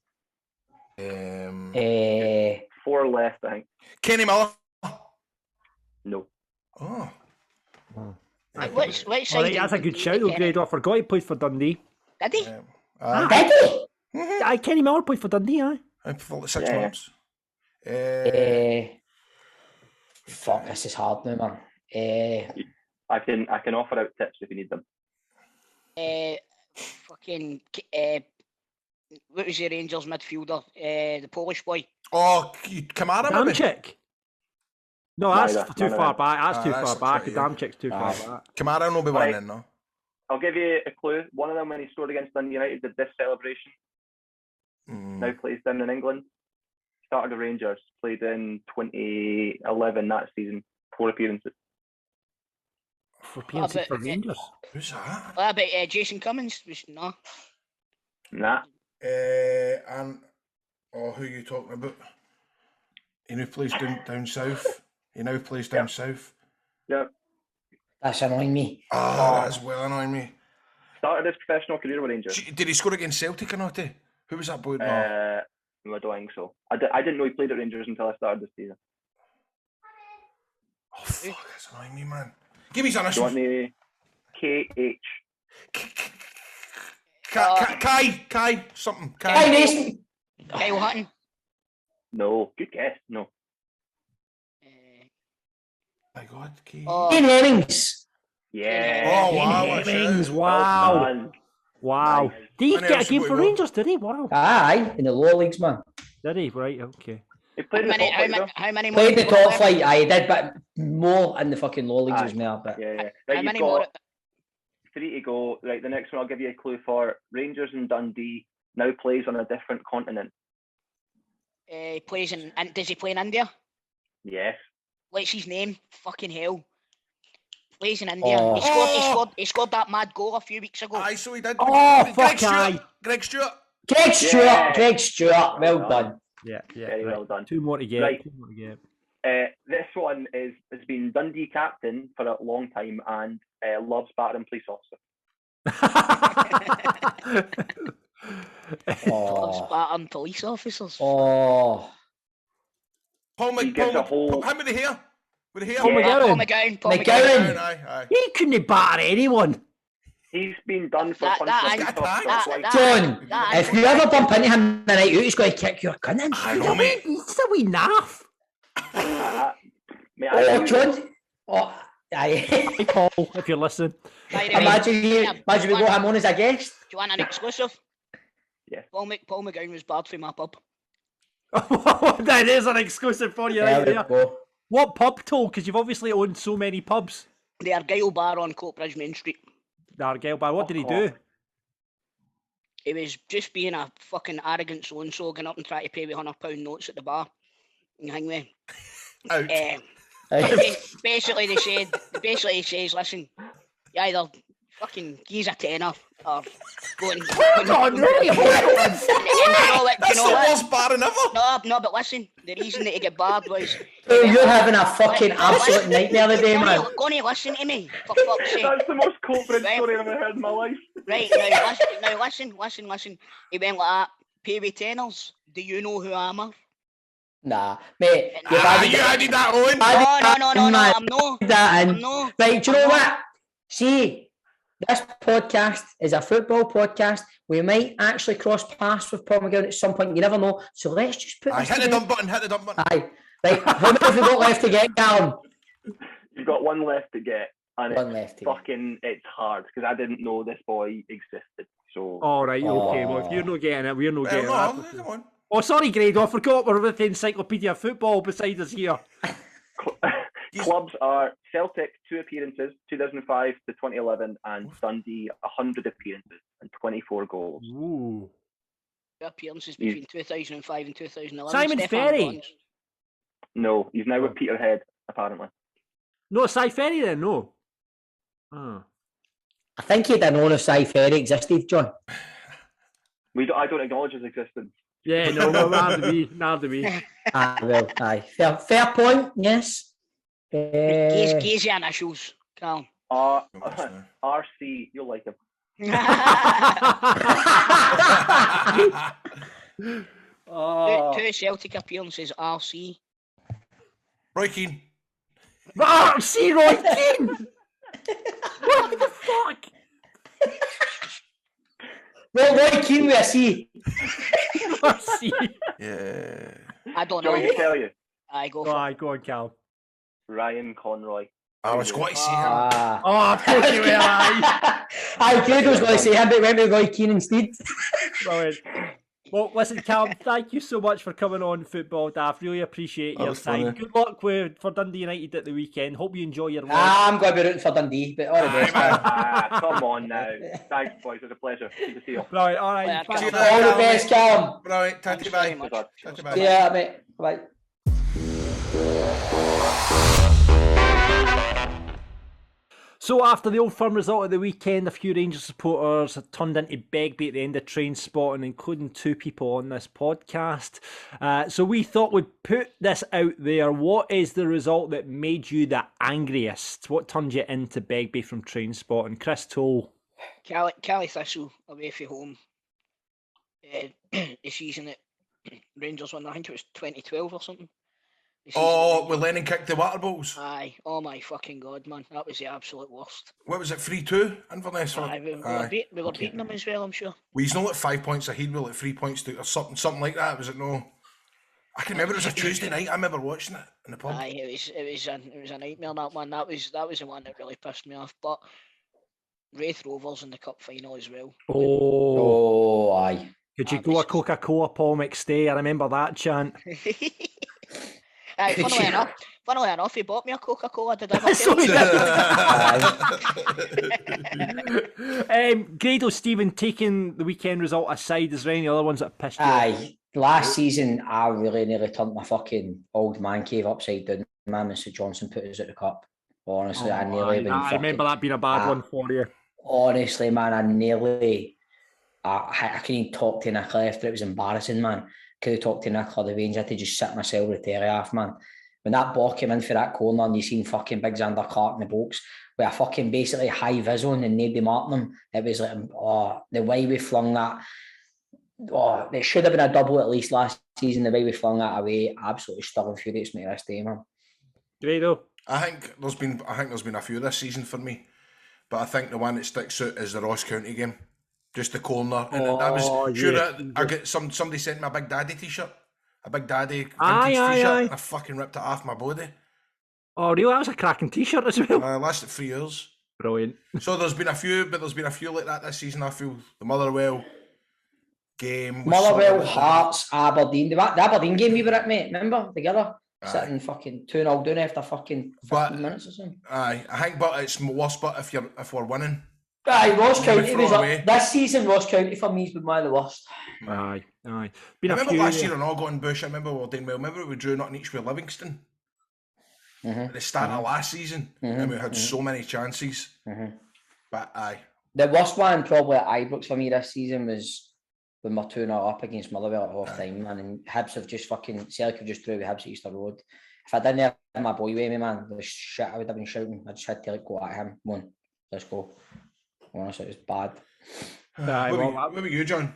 4 left, I think. Kenny Miller. No. Oh. Which side? That's a good shout, though, Grado. I forgot he played for Dundee. Did he? Did he? Kenny Miller played for Dundee, aye. For like 6 months. Fuck, this is hard now, man. I can offer out tips if you need them. What was the Rangers midfielder? The Polish boy. Oh, Kamara, Damczyk. No, that's too far back. That's too far back. Damczyk's too far back. Kamara will be one then, no? I'll give you a clue. One of them, when he scored against Dundee United, did this celebration. Now plays down in England. Started the Rangers. Played in 2011 that season. 4 appearances. For appearances for Rangers. Who's that? What about Jason Cummins? No. Nah. And who are you talking about? He now plays down south. He now plays down south. Yep. That's annoying me. That's well annoying me. Started his professional career with Rangers. Did he score against Celtic or not? Who was that boy? No, I don't think so. I didn't know he played at Rangers until I started this season. Oh fuck, that's annoying me, man. Give me his Do you initials. want me? KH. Kai, something. Hi, Mason. Kyle Hutton. No, good guess. No. My God, Kai. Ian Hemmings. Yeah. Oh wow, Hemmings, Well wow. done. Wow. Nice. Did he And get a else game we for go. Rangers, did he? Wow. Aye, in the lower leagues, man. Did he? Right, okay. He played in the top flight, though. How many more? Played the have you got top left? flight, aye, did, but more in the fucking lower leagues Aye. as well. But Yeah. How Right, many you've more? got 3 to go. Right, the next one I'll give you a clue for. Rangers and Dundee now plays on a different continent. Plays in. And does he play in India? Yes. What's his name? Fucking hell. Plays in India. Oh. He scored that mad goal a few weeks ago. Aye, so he did. Oh, Greg fuck Stewart. aye. Greg Stewart. Greg Stewart, Yeah. Greg Stewart, well Well done. Yeah. Very right. well done. 2 more to get. Right. 2 more to get. This one has been Dundee captain for a long time and loves battering police officer. Loves Oh, battering police officers. oh. Paul He gives a whole- Him with the hair. With the hair. Paul Yeah. Paul McGowan. McGowan. McGowan. Aye. He couldn't batter anyone. He's been done for That- punching that- police that- officers that- twice. John, that- if you ever bump into him the night out, he's going to kick your gun in. I know, mate. He's a wee naff. Mate, I Oh, do- John. Oh, aye. Hey, Paul, if you're listening. By the way, Imagine we do got him on as a guest. you want an exclusive? Yeah. Paul McGowan was barred from my pub. That is an exclusive for you There right we there. go. What pub, Toll? Because you've obviously owned so many pubs. The Argyle Bar on Coatbridge Main Street. The Argyle Bar. What did he do? He was just being a fucking arrogant so-and-so, going up and trying to pay with £100 notes at the bar. And hang with. Out. Basically, he says, listen, you either fucking geese a tenner or go and... God, really? And you know what? That's the worst barring ever. No, but listen, the reason that he got barred was... Oh, you're having a fucking absolute nightmare today, man. Go on, listen to me, for fuck's sake. That's the most corporate Right. story I've ever heard in my life. Right, now listen. He went like that, pay with tenors. Do you know who I am? Nah, mate. You added that on. No, Man, I'm no. that in. I'm no. Right, do you know I'm what? See, this podcast is a football podcast. We might actually cross paths with Paul McGowan at some point. You never know. So let's just put this Hit the together. dump button. Hit the dump button. Aye. Right, how many have we got left to get, Callum? You've got one left to get, and One left to get. it's hard because I didn't know this boy existed. So All right, okay. Well, if Oh. you're not getting it, we're not Well, getting no, that. come on. Oh, sorry, Grado. I forgot we're with the Encyclopedia of Football beside us here. clubs are Celtic 2 appearances, 2005 to 2011, and Dundee 100 appearances and 24 goals. Ooh. Appearances between 2005 and 2011. Simon Stefan Ferry. Bonds. No, he's now with Peterhead apparently. No, Cy Ferry then, no. Oh. I think you didn't know if Cy Ferry existed, John. I don't acknowledge his existence. Yeah, no, neither do we. Aye, well, aye. Fair point, yes. Gaze your initials, Callum. RC, you'll like him. Oh. Two Celtic appearances, RC. Roy Keane. See, Roy Keane! What the fuck? Well, Roy Keane with a C. See. Yeah. I don't Do you want me to know. tell you? I go Go for on, go on, Cal. Ryan Conroy. I was going to see him. Ah. Oh, of course you will, aye. Aye, Grado's going to say him, but went with Roy Keane instead. Brilliant. Well, listen, Callum, thank you so much for coming on Football Daft. Really appreciate your was time. funny. Good luck for Dundee United at the weekend. Hope you enjoy your work. I'm going to be rooting for Dundee, but all the best, man. Come on now. Thanks, boys. It was a pleasure. Good to see you. Right, all right. Yeah, Bye. See you All the best, Callum. Right, Thanks tatty very bye. much. Tatty bye. Yeah, mate. Bye. So after the Old Firm result at the weekend, a few Rangers supporters had turned into Begbie at the end of train spotting, including 2 people on this podcast. So we thought we'd put this out there. What is the result that made you the angriest? What turned you into Begbie from train spotting? Chris Toll. Cali Thistle away from home. The season that Rangers won, I think it was 2012 or something. Oh, when Lennon kicked the water balls. Aye, oh my fucking god, man, that was the absolute worst. What was it, 3-2 Inverness? Aye, we were beating them as well, I'm sure. Well, he's not like 5 points ahead, we were like 3 points to, or something like that. Was it no? I can remember it was a Tuesday night. I remember watching it in the pub. Aye, it was a nightmare, that one. That was the one that really pissed me off. But Wraith Rovers in the cup final as well. Oh, aye. Could you go a Coca-Cola, Paul McStay? I remember that chant. Funnily enough, he bought me a Coca-Cola. Did I not Grado, Stephen, taking the weekend result aside, is there any other ones that pissed you off? Last season, I really nearly turned my fucking old man cave upside down, man, when St Johnson put us at the cup. Honestly, I nearly I remember that being a bad one for you. Honestly, man, I nearly... I couldn't even talk to Nicola after. It was embarrassing, man. Could have talked to Nicola the range. I had to just sit myself with the terry off, man. When that ball came in for that corner and you seen fucking Big Xander Clark in the box with a fucking basically high vis on and nobody marking him, it was like, the way we flung that. Oh, it should have been a double at least last season. The way we flung that away absolutely still infuriates me to this day, man. Grado? I think there's been a few this season for me, but I think the one that sticks out is the Ross County game. Just the corner, and that was I get somebody sent me a Big Daddy t-shirt, a Big Daddy vintage t-shirt, and I fucking ripped it off my body. Oh, really? That was a cracking t-shirt as well. Lasted 3 years. Brilliant. So there's been a few like that this season. I feel the Motherwell game, Motherwell, Hearts, Aberdeen. The Aberdeen game we were at, mate. Remember together, sitting fucking 2-0 down after fucking 15 minutes or something. Aye, I think, but it's worse. But if we're winning. Aye, Ross County was up. This season, Ross County for me has been one of the worst. Aye. I remember last year in Algon Bush, I remember we were doing well. Remember we drew nothing each with Livingston at the start of last season, and we had so many chances. But aye. The worst one probably at Ibrox for me this season was when we're 2-0 up against Motherwell at half time, man, and Hibs have just Celtic have just drew with Hibs at Easter Road. If I didn't have my boy with me, man, the shit I would have been shouting. I just had to go at him. Come on, let's go. Honestly, it was bad. What about you, John?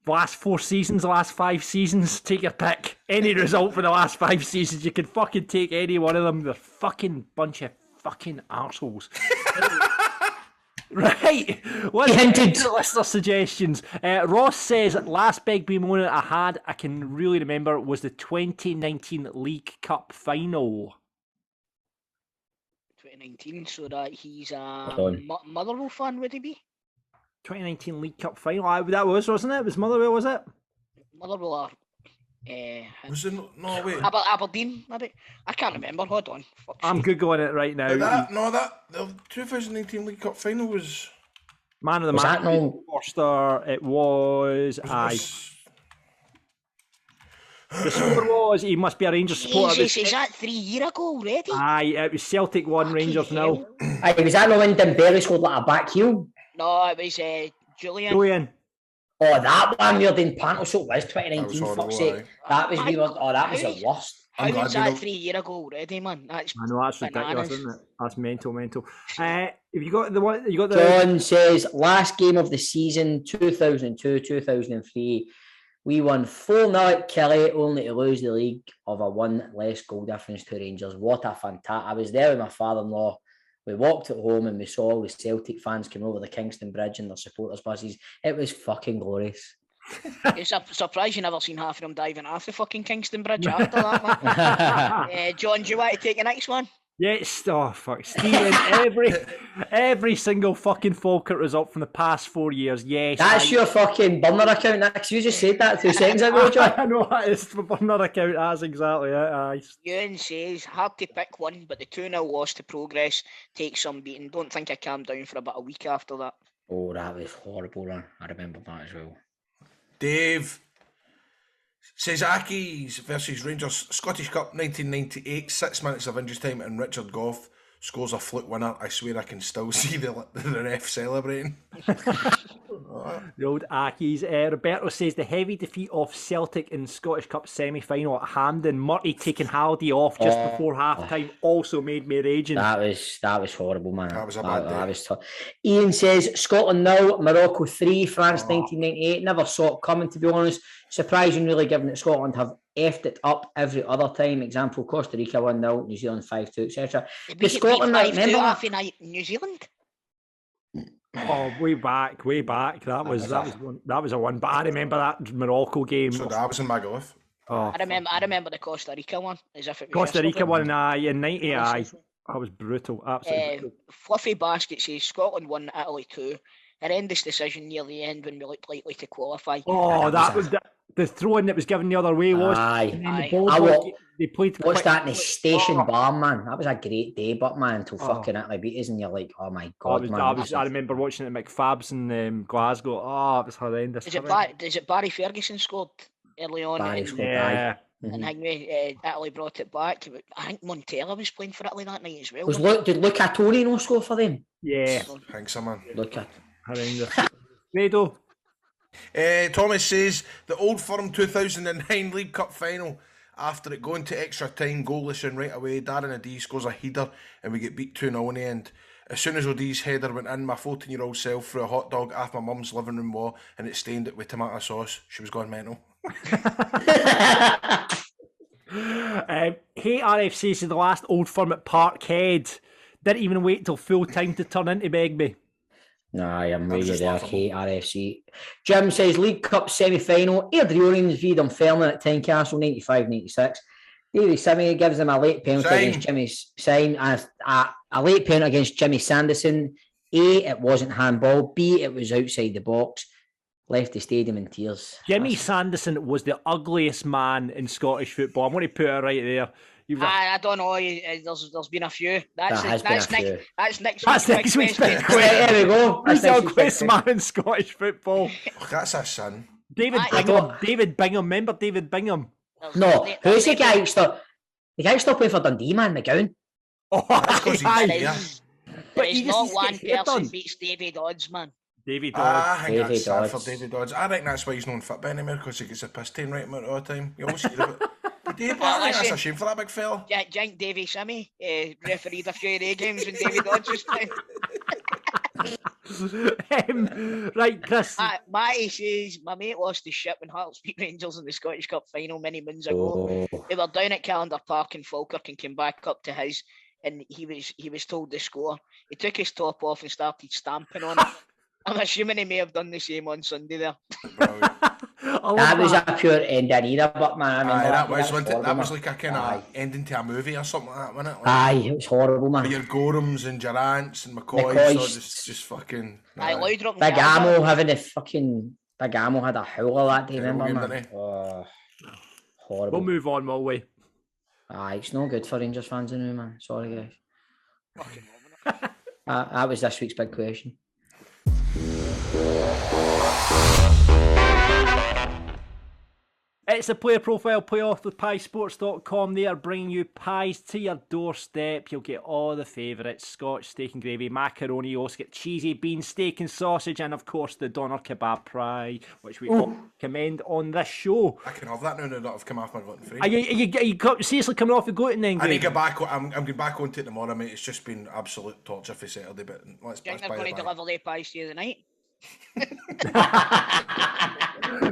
Last 4 seasons, the last 5 seasons, take your pick. Any result for the last 5 seasons, you can fucking take any one of them. They're fucking bunch of fucking arseholes. Right, let's get into the listener suggestions. Ross says, last Begbie moment I had, I can really remember, was the 2019 League Cup final. 2019, so that he's a Motherwell fan, would he be? 2019 League Cup final, that was, wasn't it? It was Motherwell, was it? Motherwell are... was it no wait? Aberdeen, maybe? I can't remember, hold on. I'm Googling it right now. The 2019 League Cup final was... Man of the match, Forster, it was... The score was, he must be a Rangers supporter. Jesus, is that 3 years ago already? Aye, it was Celtic 1, Rangers 0. Aye, was that no when Dembele scored like a back heel? No, it was Julian. Oh, that one we were doing panel, so it was 2019, fuck's sake. That was, that was the worst. How was that 3 years ago already, man? I know, that's ridiculous, isn't it? That's mental. Have you got the one? You got the... John says, last game of the season, 2002-2003. We won 4-0 at Kelly, only to lose the league of a 1 less goal difference to Rangers. What a fantastic... I was there with my father-in-law. We walked at home and we saw all the Celtic fans coming over the Kingston Bridge in their supporters' buses. It was fucking glorious. It's a surprise you never seen half of them diving off the fucking Kingston Bridge after that, man. John, do you want to take the next one? Yes, oh fuck, Stephen, every single fucking Falkirk result from the past 4 years, yes. That's your fucking burner account, Nick. You just said that 2 seconds ago, John. I know, that is the burner account, that's exactly it. Ewan says, hard to pick one, but the 2-0 loss to Progress takes some beating. Don't think I calmed down for about a week after that. Oh, that was horrible, man. I remember that as well. Dave says Accies versus Rangers Scottish Cup 1998, 6 minutes of injury time and Richard Gough scores a fluke winner, I swear I can still see the ref celebrating. The old Ackies. Roberto says the heavy defeat of Celtic in Scottish Cup semi-final at Hampden. Murty taking Halliday off just before half-time also made me raging. That was horrible, man. That was a bad day. That was tough. Ian says Scotland 0, Morocco 3, France 1998. Never saw it coming, to be honest. Surprising, really, given that Scotland have effed it up every other time. Example: Costa Rica 1-0, New Zealand 5-2, etc. Does Scotland remember that? New Zealand. Oh, way back. That was a one. But I remember that Morocco game. So that was in Magaluf. I remember the Costa Rica one as if it was Costa Rica one in '90. That was brutal. Absolutely brutal. Fluffy Basket says Scotland won, Italy 2. Horrendous decision near the end when we looked likely to qualify. Oh, that was the throw-in that was given the other way was. They played. What's that in the station bar, man? That was a great day, but man, until fucking Italy beat us, and you're like, oh my god, man. I remember watching it at McFab's in Glasgow. Oh, it was horrendous. Is it Barry Ferguson scored early on? Yeah. And Italy brought it back. I think Montella was playing for Italy that night as well. Did Luca Torino score for them? Yeah. Thanks, man. Luca. Horrendous. Redo. Thomas says the Old Firm 2009 League Cup final. After it going to extra time, goalless and right away, Darren O'Dea scores a header and we get beat 2-0 in the end. As soon as O'Dea's header went in, my 14-year-old self threw a hot dog off my mum's living room wall and it stained it with tomato sauce. She was going mental. Hey RFC says the last Old Firm at Parkhead. Didn't even wait till full time to turn into Begbie. No, I'm really there. Hate RFC. Jim says League Cup semi-final. Airdrieonians v Dunfermline at Tynecastle 95-96. Davy Simmy gives them a late penalty against Jimmy Sign. A late penalty against Jimmy Sanderson. A, it wasn't handball. B, it was outside the box. Left the stadium in tears. Jimmy Sanderson was the ugliest man in Scottish football. I'm going to put it right there. I don't know. There's been a few. That's next week's big question. There we go. Who's the ugliest man in Scottish football? That's a sin. David Bingham. David Bingham. Remember David Bingham? No. Who's the guy who stopped playing for Dundee, man? McGowan. Oh, but it's not one person beats David Odds, man. David Dodds. I think that's sad for David Dodds. I think that's why he's not fit anymore, because he gets a piss taken right amount all the time. You always hear of it. I think that's a shame for that big fella. Jank Davy Simmy refereed a few of the games when David Dodds was playing. Right, Chris. Matty says my mate lost his shit when Hearts beat Rangers in the Scottish Cup final many moons ago. They were down at Calendar Park in Falkirk and came back up to his, and he was told the score. He took his top off and started stamping on it. I'm assuming he may have done the same on Sunday there. That was a pure ending either, but man, that was like a kind of ending to a movie or something like that, wasn't it? Like, it was horrible, man. With your Gorhams and Durants and McCoys, just fucking. Big Ammo having the fucking Big Ammo had a howler that day, remember, man? Horrible. We'll move on, will we? It's no good for Rangers fans anymore, man. Sorry, guys. That was this week's big question. It's the Player Profile Playoff with piesports.com. They are bringing you pies to your doorstep. You'll get all the favourites: Scotch steak and gravy, macaroni, you also get cheesy beans, steak and sausage, and of course the doner kebab pie, which we commend on this show. I can have that now that I've come off my gluten free. Are you seriously coming off the gluten then? I need to get back. I'm going back onto it tomorrow, mate. It's just been absolute torture for Saturday, but let's they're going to deliver their pies to you tonight.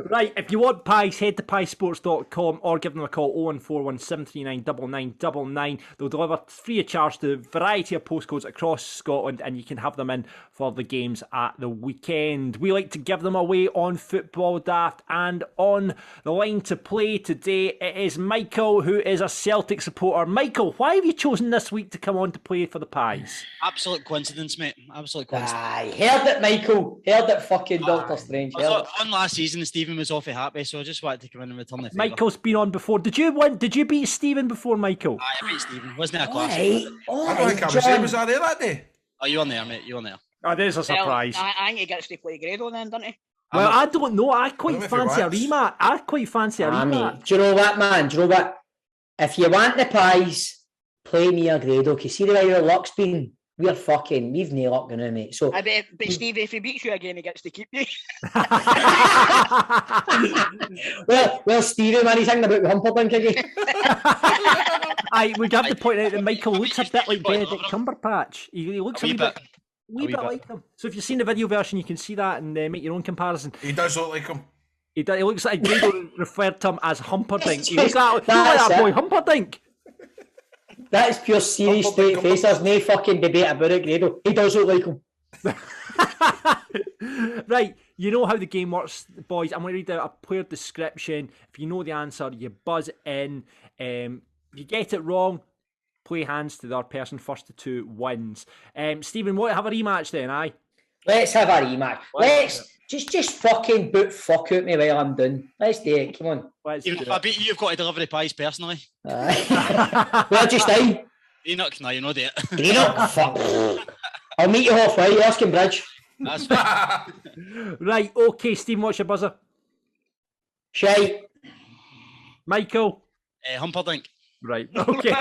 Right, if you want pies, head to piesports.com or give them a call 0141 739 9999. They'll deliver free of charge to a variety of postcodes across Scotland, and you can have them in for the games at the weekend. We like to give them away on Football Daft, and on the line to play today it is Michael, who is a Celtic supporter. Michael, why have you chosen this week to come on to play for the pies? Absolute coincidence, mate. Absolute coincidence. Heard it, Michael. Heard it, fucking Doctor Strange. I was on last season and Stephen was awfully happy, so I just wanted to come in and return the favour. Michael's been on before. Did you win? Did you beat Stephen before, Michael? I beat Stephen. Wasn't it a class? I don't think I was there. Was I there that day? Oh, you weren't there, mate. You weren't there. Oh, there's a surprise. I think he gets to play Grado then, doesn't he? Well, I don't know. I quite fancy a rematch. Do you know what, man? Do you know what? If you want the prize, play me or Grado, because see the way your luck's been, we've no luck now, mate. So, I bet, but Steve, if he beats you again, he gets to keep you. well, Stevie, man, he's hanging about with Humperdinck again. We have to point out that Michael looks a bit like Benedict Cumberbatch. He looks a wee bit like him. So if you've seen the video version, you can see that and make your own comparison. He does look like him. He looks like Grado referred to him as Humperdinck. He looks like that boy, Humperdinck. That is pure serious straight face. There's no fucking debate about it, Grado. He does look like him. Right, you know how the game works, boys. I'm going to read out a player description. If you know the answer, you buzz in. If you get it wrong, play hands to the other person. First to two wins. Stephen, have a rematch then, aye? Let's have a rematch. Let's just fucking fuck out me while I'm done. Let's do it. Come on. If I beat you, you've got to deliver the pies personally. Well, just time. Enoch, no, you know that. Enoch, fuck. I'll meet you halfway. Asking Bridge. That's fine. Right, okay, Stephen, what's your buzzer? Shite. Michael? Humperdinck. Right, okay.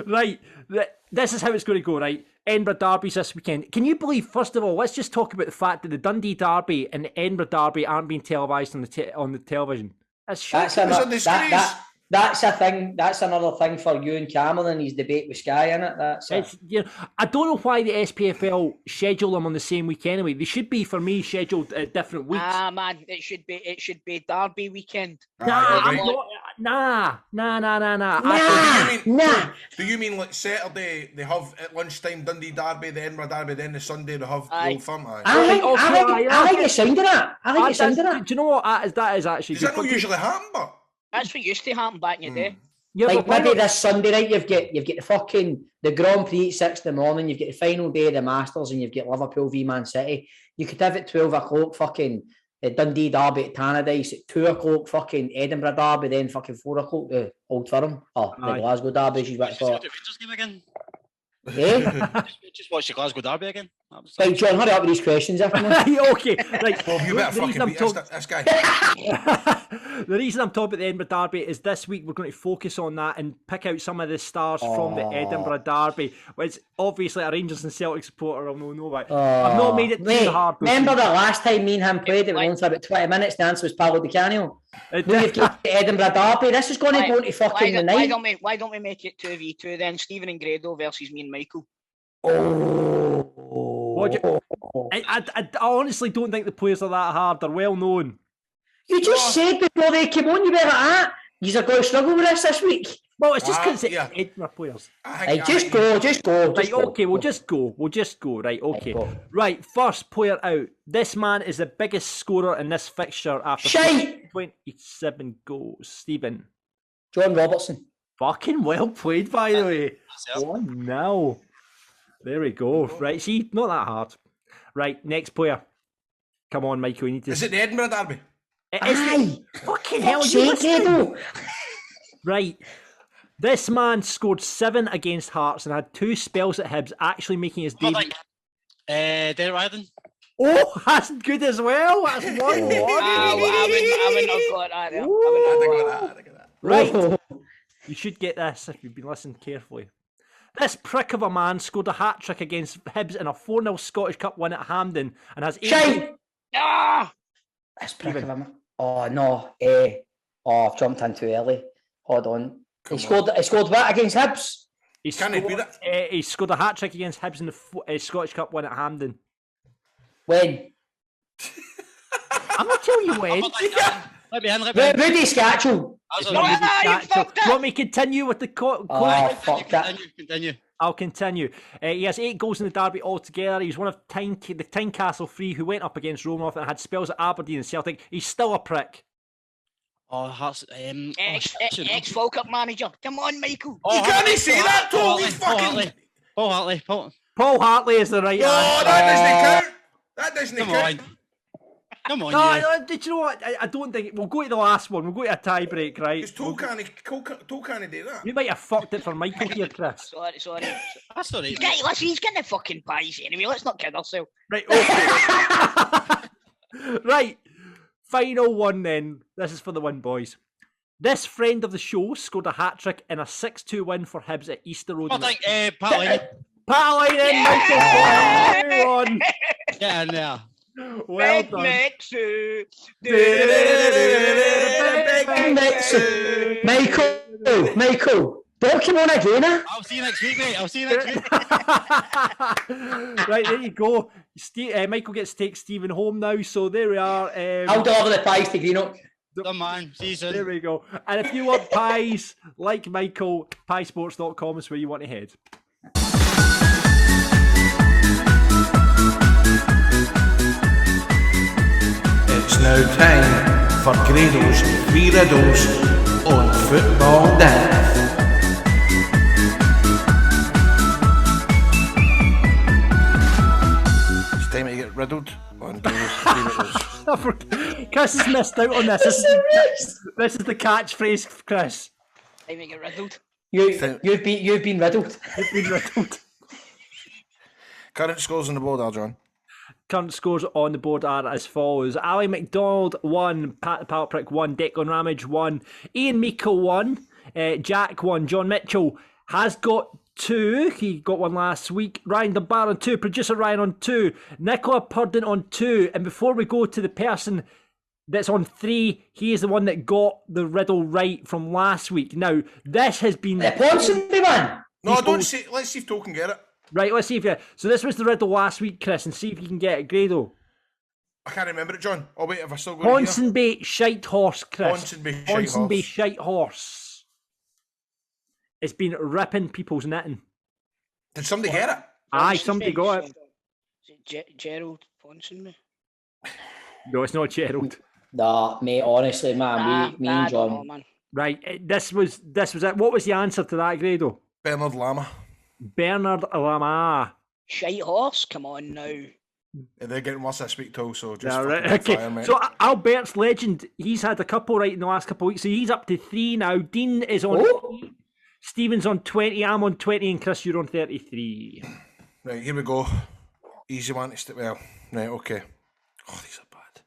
Right, this is how it's going to go, right? Edinburgh Derby's this weekend. Can you believe, first of all, let's just talk about the fact that the Dundee Derby and the Edinburgh Derby aren't being televised on the television. That's shocking. That's a thing. That's another thing for you and Cameron and his debate with Sky, innit? I don't know why the SPFL schedule them on the same week anyway. They should be, for me, scheduled at different weeks. Man, it should be Derby weekend. Nah. Do you mean like Saturday they have at lunchtime Dundee Derby, the Edinburgh Derby, then the Sunday they have the Old Firm? I think it's sounding that. Do you know what? That is actually. Does that not usually happen? But that's what used to happen back in the day. Yeah, like maybe this Sunday night you've got the Grand Prix at 6 in the morning, you've got the final day of the Masters, and you've got Liverpool v Man City. You could have it 12 o'clock fucking Dundee Derby at Tannadice, at 2 o'clock fucking Edinburgh Derby, then fucking 4 o'clock the Old Firm. The Glasgow Derby, she's what it's called. Rangers game again. Just watch the Glasgow Derby again. Right, John, hurry up with these questions. Okay, right. You better fucking beat this guy. The reason I'm talking about the Edinburgh Derby is this week we're going to focus on that and pick out some of the stars from the Edinburgh Derby, which obviously a Rangers and Celtic supporter will know about. I've not made it too hard. Remember the last time me and him played, it was only for about 20 minutes, the answer was Paolo Di Canio. Now you've got the Edinburgh Derby, this is going to go into fucking the night. Why don't we make it 2v2 then? Stephen and Grado versus me and Michael. I honestly don't think the players are that hard. They're well known. You just said before they came on, you were like that. You're going to struggle with this week. Well, it's just because it's Edinburgh players. Just go. Right, okay, we'll just go. Right, okay. Right, first player out. This man is the biggest scorer in this fixture after 27 goals. Stephen. John Robertson. Fucking well played, by the way. 1-0. There we go. Right, see, not that hard. Right, next player. Come on, Michael, you need to... Is it the Edinburgh Derby? It is. Fucking hell, you listening? Right. This man scored 7 against Hearts and had 2 spells at Hibs, actually making his debut. Derek Riordan. Oh, that's good as well. That's 1-1. I wouldn't have got that. Right. You should get this if you've been listening carefully. This prick of a man scored a hat-trick against Hibs in a 4-0 Scottish Cup win at Hampden and has 8... This prick of a man. Oh, no. I've jumped in too early. Hold on. He scored what against Hibs? He scored a hat-trick against Hibs in the Scottish Cup win at Hampden. When? I'm not telling you when. Rudy Scatchell. You want me to continue with the fuck that. Continue. I'll continue. He has 8 goals in the derby altogether. He's one of the Tynecastle 3 who went up against Romanov and had spells at Aberdeen and Celtic. He's still a prick. Ex-Falkirk manager. Come on, Michael. You can't say that, Tom. Paul Hartley is the right answer. That doesn't count. Come on, did you know what? I don't think... We'll go to the last one. We'll go to a tie-break, right? Because Toe can't do that. You might have fucked it for Michael here, Chris. Sorry. That's all right. He's getting the fucking pies anyway. Let's not kid ourselves. Right, okay. Right. Final one then. This is for the win, boys. This friend of the show scored a hat-trick in a 6-2 win for Hibs at Easter Road. I think Pat Lynn. Pat Lynn, Michael Ford, Get in there. well Big done. Mexu. Michael, don't come on again, eh? I'll see you next week, mate. I'll see you next week. Right, there you go. Michael gets to take Stephen home now, so there we are. I'll deliver the pies to Greenock. Done, man. See you soon. There we go. And if you want pies, like Michael, piesports.com is where you want to head. It's now time for Grado's 3 riddles on Football Daft. It's time to get riddled on Grado's 3 riddles. Chris has missed out on this. This is the catchphrase, Chris. Time to get riddled. You've been riddled. You've been riddled. Current scores on the board are, John. Current scores on the board are as follows. Ali McDonald 1, Pat the Pallet Prick 1, Declan Ramage 1, Ian Meikle 1, Jack 1, John Mitchell has got 2. He got 1 last week. Ryan Dunbar on 2, producer Ryan on 2, Nicola Purden on 2. And before we go to the person that's on 3, he is the one that got the riddle right from last week. Now, this has been... Ponsonby, man! No, don't say. Let's see if Toll can get it. Right, let's see if you... So this was the riddle last week, Chris, and see if you can get it. Grado. I can't remember it, John. Oh, wait, if I still go Ponsonby Shite Horse, Chris. Ponsonby Shite Horse. It's been ripping people's knitting. Did somebody get it? Aye, somebody got it. Is it Gerald Ponsonby? No, it's not Gerald. Nah, mate, honestly, man, me and John. Know, man. Right, this was it. What was the answer to that, Grado? Bernard Lama. Bernard Lama. Shite horse, come on now. They're getting worse this week, Toll, so just Yeah, right. fucking Okay, fire, mate. so Albert's legend, he's had a couple right in the last couple of weeks, so he's up to 3 now. Dean is on 3. Stephen's on 20, I'm on 20, and Chris, you're on 33. Right, here we go. Easy one to stick. Well, right, okay. Oh, these are bad.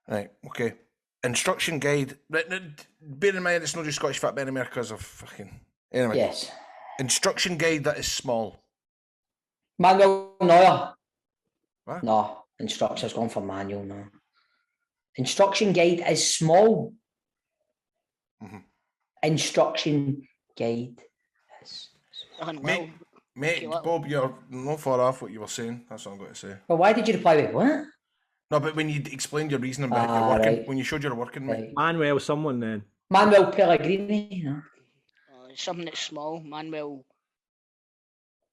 Right, okay. Instruction guide. Right, bear in mind, it's not just Scottish Fat anymore because of fucking. Anyway. Yes. Instruction guide that is small. Manuel Neuer. What? No, instructions gone for manual now. Instruction guide is small. Mm-hmm. Instruction guide is Done Mate, well. Bob, you're not far off what you were saying. That's what I'm going to say. Well, why did you reply with what? No, but when you explained your reasoning behind your working, right. when you showed your working, mate. Right. Manuel, someone then. Manuel Pellegrini. No. Something that's small. Manuel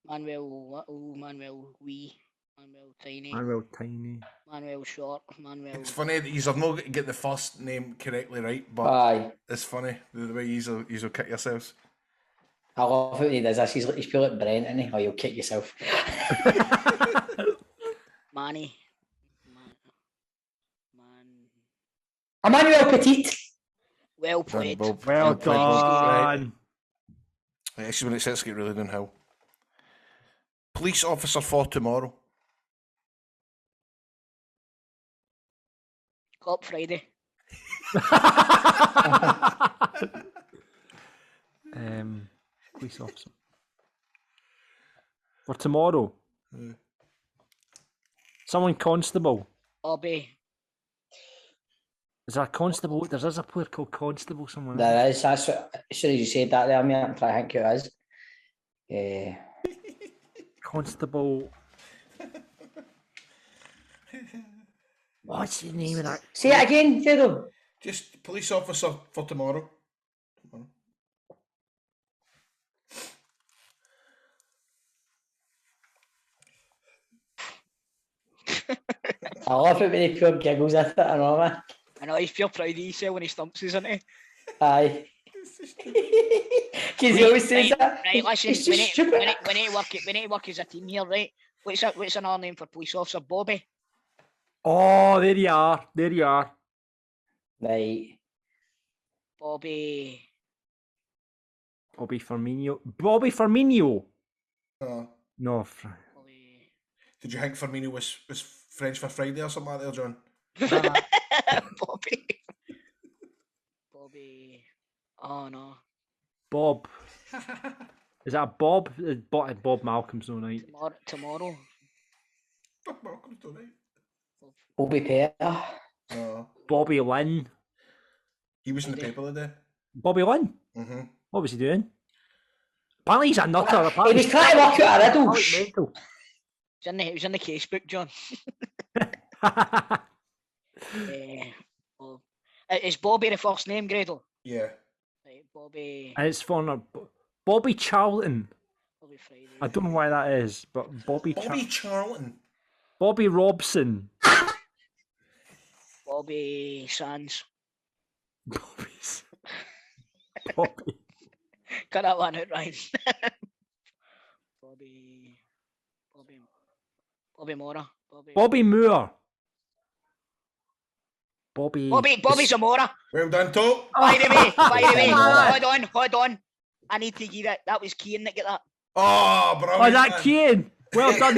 little, Manuel wee, Manuel tiny, Manuel Tiny. Manuel short, Manuel... It's funny that you've not get the first name correctly right, but Aye. it's funny the way you'll kick yourselves. I love when he does this. He's pure like Brent, isn't he? Oh, you'll kick yourself. Manny. Emmanuel Petit. Well played. Bob. Well played. done. Right, this is when it starts to get really downhill. Police officer for tomorrow. Cop Friday. Police officer. For tomorrow. Someone constable. Bobby. Is there a constable? There's a player called Constable somewhere. There is. That's what, as soon as you said that there, mate, I'm trying to think who it is. Constable. What's the name of that? Say it again, Fiddle. Just police officer for tomorrow. I love it when he pure giggles at it, I know, man. I know he's pure proud of himself when he stumps us, isn't he? Aye. Because he always says that. Right, listen, It's we just need stupid. to work as a team here, right? What's another name for police officer? Bobby? Oh, there you are. There you are. Right. Bobby Firmino. Bobby Firmino. No. Bobby... Did you think Firmino was French for Friday or something like that, John? Bobby Bobby. Oh no. Bob. Is that Bob? Bob Malcolm's no night. Tomorrow. Welcome to night. Bobby Pear. No. Bobby Lynn. He was in the paper today. Bobby Lynn? Mm-hmm. What was he doing? Apparently he's a nutter. He was trying to work out a riddle. Mental. He was in the casebook, John. Is Bobby the first name, Gradle? Yeah. Right, Bobby. And it's for Bobby Charlton. Bobby Friday. I don't know why that is, but Bobby Charlton. Bobby Robson. Bobby Sands. Bobby. Cut that one out, Ryan. Bobby Mora. Bobby Moore. Bobby Zamora. Well done, Toe. By the way, hold on. I need to give that was Keane that get that. Oh, bro. Oh, that Keane. Well done,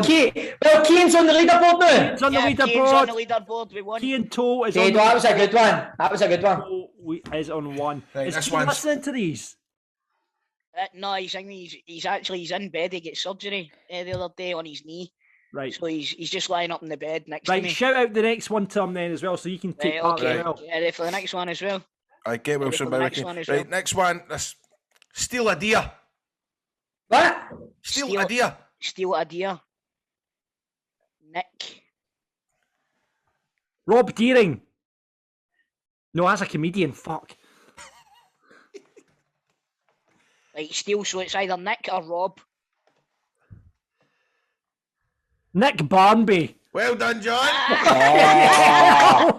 Keane. Well, Keane's on the leaderboard now. He's on the leaderboard. Keane's on the leaderboard. We won. Keane Toe is on. That was a good one. Toe is on one. Right, is this Keane one's... listening to these? No, he's in bed. He gets surgery the other day on his knee. Right. So he's just lying up in the bed next to Right, me. shout out the next one to him then as well, so you can take part as well. Yeah, for the next one as well. I get Wilson by Ricky. Right, well. next one. This Steal a Deer. What? Steal a Deer. Steal a Deer. Nick. Rob Deering. No, that's a comedian. Fuck. Right, steal, so it's either Nick or Rob. Nick Barnby. Well done, John. I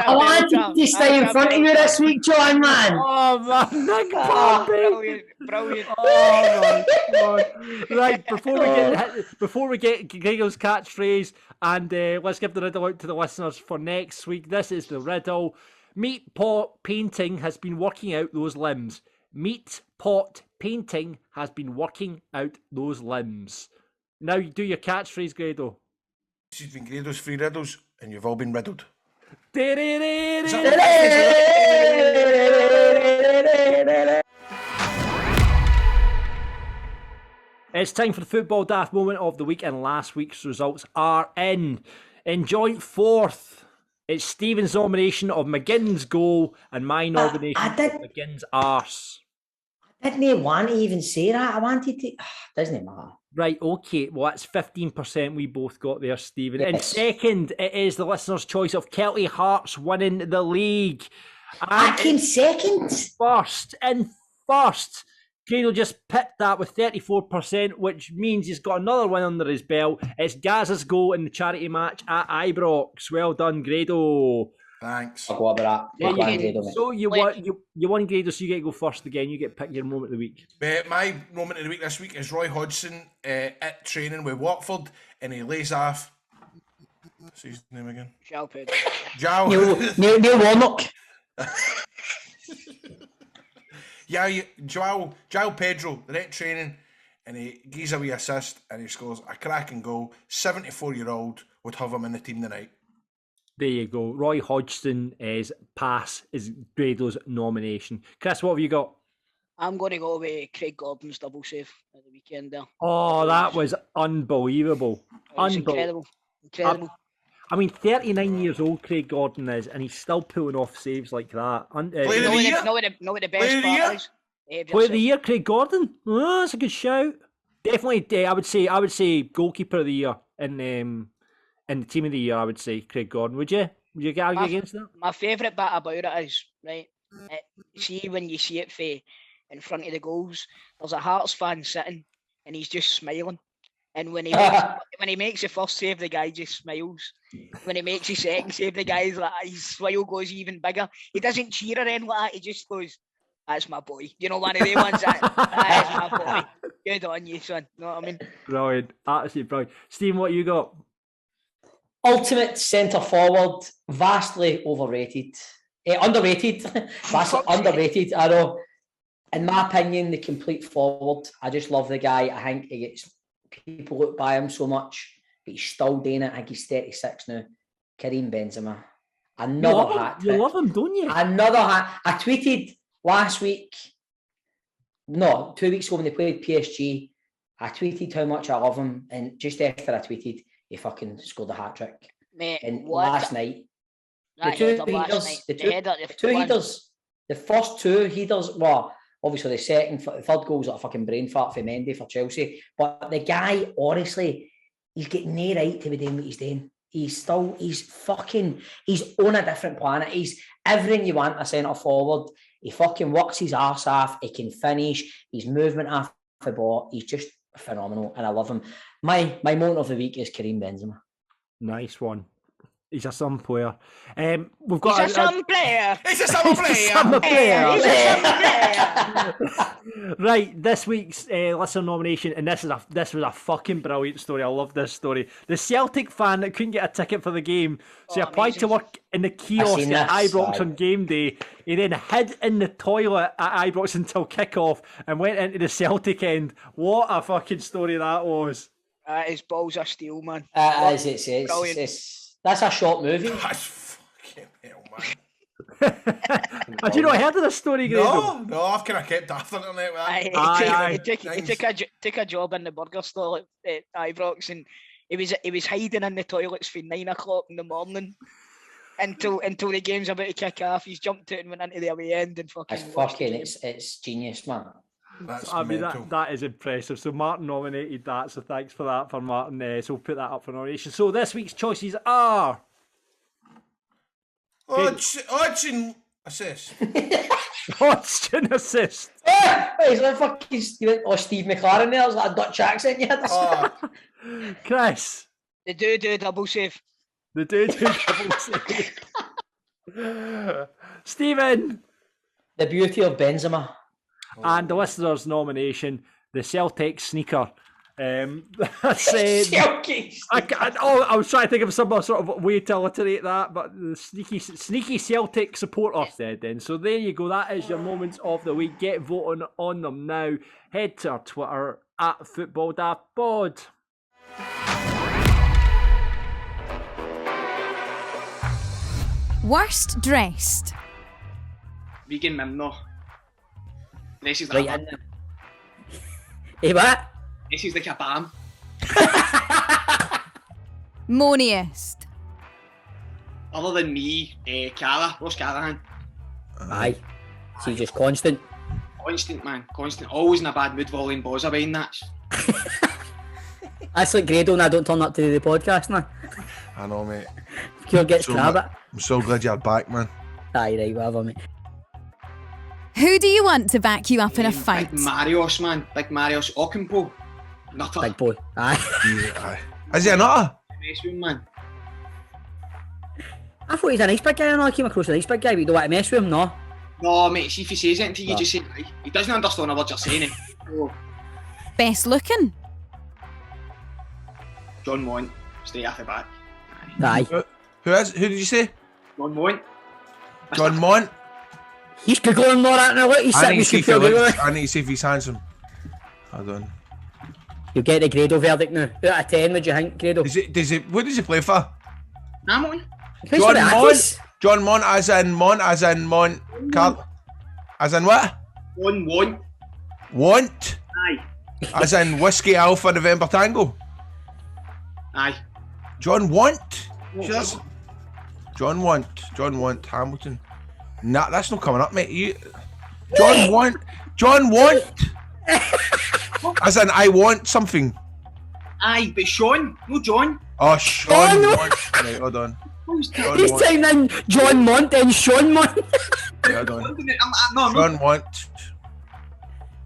wanted to stay in front of you this week, John, man. Oh, man. Nick Barnby. Brilliant. Oh, my God. Right, before we get Gregor's catchphrase, and let's give the riddle out to the listeners for next week. This is the riddle. Meat Pot Painting has been working out those limbs. Meat Pot Painting has been working out those limbs. Now you do your catchphrase, Grado. This has been Grado's free riddles, and you've all been riddled. It's time for the football daft moment of the week, and last week's results are in. In joint fourth, it's Stephen's nomination of McGinn's goal and my nomination of McGinn's arse. I didn't want to even say that. I wanted to. Doesn't matter. Right, okay. Well, that's 15% we both got there, Stephen. Yes. And second, it is the listener's choice of Kelty Hearts winning the league. I came second. First, Grado just picked that with 34%, which means he's got another win under his belt. It's Gaz's goal in the charity match at Ibrox. Well done, Grado. Thanks. I'll go over that. So you won Grado, so you get to go first again. You get to pick your moment of the week. My moment of the week this week is Roy Hodgson at training with Watford, and he lays off. What's his name again? Neil Warnock. João Pedro, they're at training, and he gives a wee assist, and he scores a cracking goal. 74-year-old would have him in the team tonight. There you go. Roy Hodgson is Grado's nomination. Chris, what have you got? I'm going to go with Craig Gordon's double save at the weekend there. Oh, that was unbelievable. Incredible. I mean, 39 years old Craig Gordon is, and he's still pulling off saves like that. Player of the year? Know what the best part is? Player of the year, Craig Gordon? Oh, that's a good shout. Definitely, I would say goalkeeper of the year in the team of the year. I would say Craig Gordon. Would you argue against that? My favourite bit about it is right. See when you see it in front of the goals, there's a Hearts fan sitting, and he's just smiling. And when he makes the first save, the guy just smiles. When he makes the second save, the guy's like, his smile goes even bigger. He doesn't cheer or anything like that. He just goes, "That's my boy." You know, one of the ones that is my boy. Good on you, son. Know what I mean? Brilliant. Absolutely brilliant. Stephen, what you got? Ultimate centre forward, vastly overrated. Underrated. Vastly underrated, I know. In my opinion, the complete forward. I just love the guy. I think he gets people look by him so much, but he's still doing it. I think he's 36 now. Karim Benzema. Another hat trick. You love him, don't you? Another hat. I tweeted last week, no, 2 weeks ago when they played PSG, I tweeted how much I love him, and just after I tweeted, he fucking scored a hat trick. Mate, and what? last night, The two headers, the first two headers, well, obviously the third goal was a fucking brain fart for Mendy for Chelsea, but the guy, honestly, he's getting no right to be doing what he's doing. He's on a different planet. He's everything you want a centre forward. He fucking works his arse off. He can finish. His movement off the ball. He's just phenomenal, and I love him. My moment of the week is Karim Benzema. Nice one. He's a some player. We've got He's a some player. He's a summer player. Summer player. He's a some player. Right, this week's listener nomination, and this was a fucking brilliant story. I love this story. The Celtic fan that couldn't get a ticket for the game, so he applied to work in the kiosk at Ibrox on game day. He then hid in the toilet at Ibrox until kick-off and went into the Celtic end. What a fucking story that was. His balls are steel, man. That's a short movie. That's fucking hell, man. Had you not heard of this story, Grado? No, I've kind of kept after it with that. He took a job in the burger stall at Ibrox, and he was hiding in the toilets for 9 o'clock in the morning until the game's about to kick off. He's jumped out and went into the away end and fucking. It's genius, man. That is impressive. So Martin nominated that, so thanks for that for Martin. So we'll put that up for nomination. So this week's choices are Hodgson assist. Hodgson assist. Is that fucking Steve McLaren there? Is that a Dutch accent you had? Chris. The do double save. The do double save. Stephen. The beauty of Benzema. And the listener's nomination, the Celtic sneaker. I was trying to think of some sort of way to alliterate that, but the sneaky Celtic supporter said then. So there you go. That is your moments of the week. Get voting on them now. Head to our Twitter at FootballDaftPod. Worst dressed. Vegan Mimno. This is right like in there. Hey, what? This is like a bam. Moniest. Other than me, Ross Callahan. Aye. See, just constant. Constant, man. Constant. Always in a bad mood volleying balls away in that. That's like Grado and I don't turn up to the podcast now. I know, mate. Cure gets crab it. I'm so glad you're back, man. Aye, right, whatever, mate. Who do you want to back you up in a fight? Big Marios, man. Big Marios Ocampo. Nutter. Big boy. Aye. Aye. Is he a nutter? Mess with him, man. I thought he's a nice big guy, and I came across a nice big guy, but you don't want to mess with him, no? No, mate, see if he says anything, you just say, right. He doesn't understand what you're saying. Oh. Best looking? John Mont, straight off the back. Aye. Who did you say? John Mont. John Mont? He's googling all that now, look, he's sitting with I need to see if he's handsome. Hold on. You'll get the Grado verdict now. Out of 10, would you think, Grado? What does he play for? Namon. John Mont as in Mont. As in what? Want. Want? Aye. As in Whiskey Alpha November Tango? Aye. John Want? John Want Hamilton. Nah, that's not coming up, mate. John Want. As in I want something. Aye, but Sean, no John. Oh, Sean Want. Right, hold on. He's typing in John Mont and Sean Mont. Hold on. Sean Want.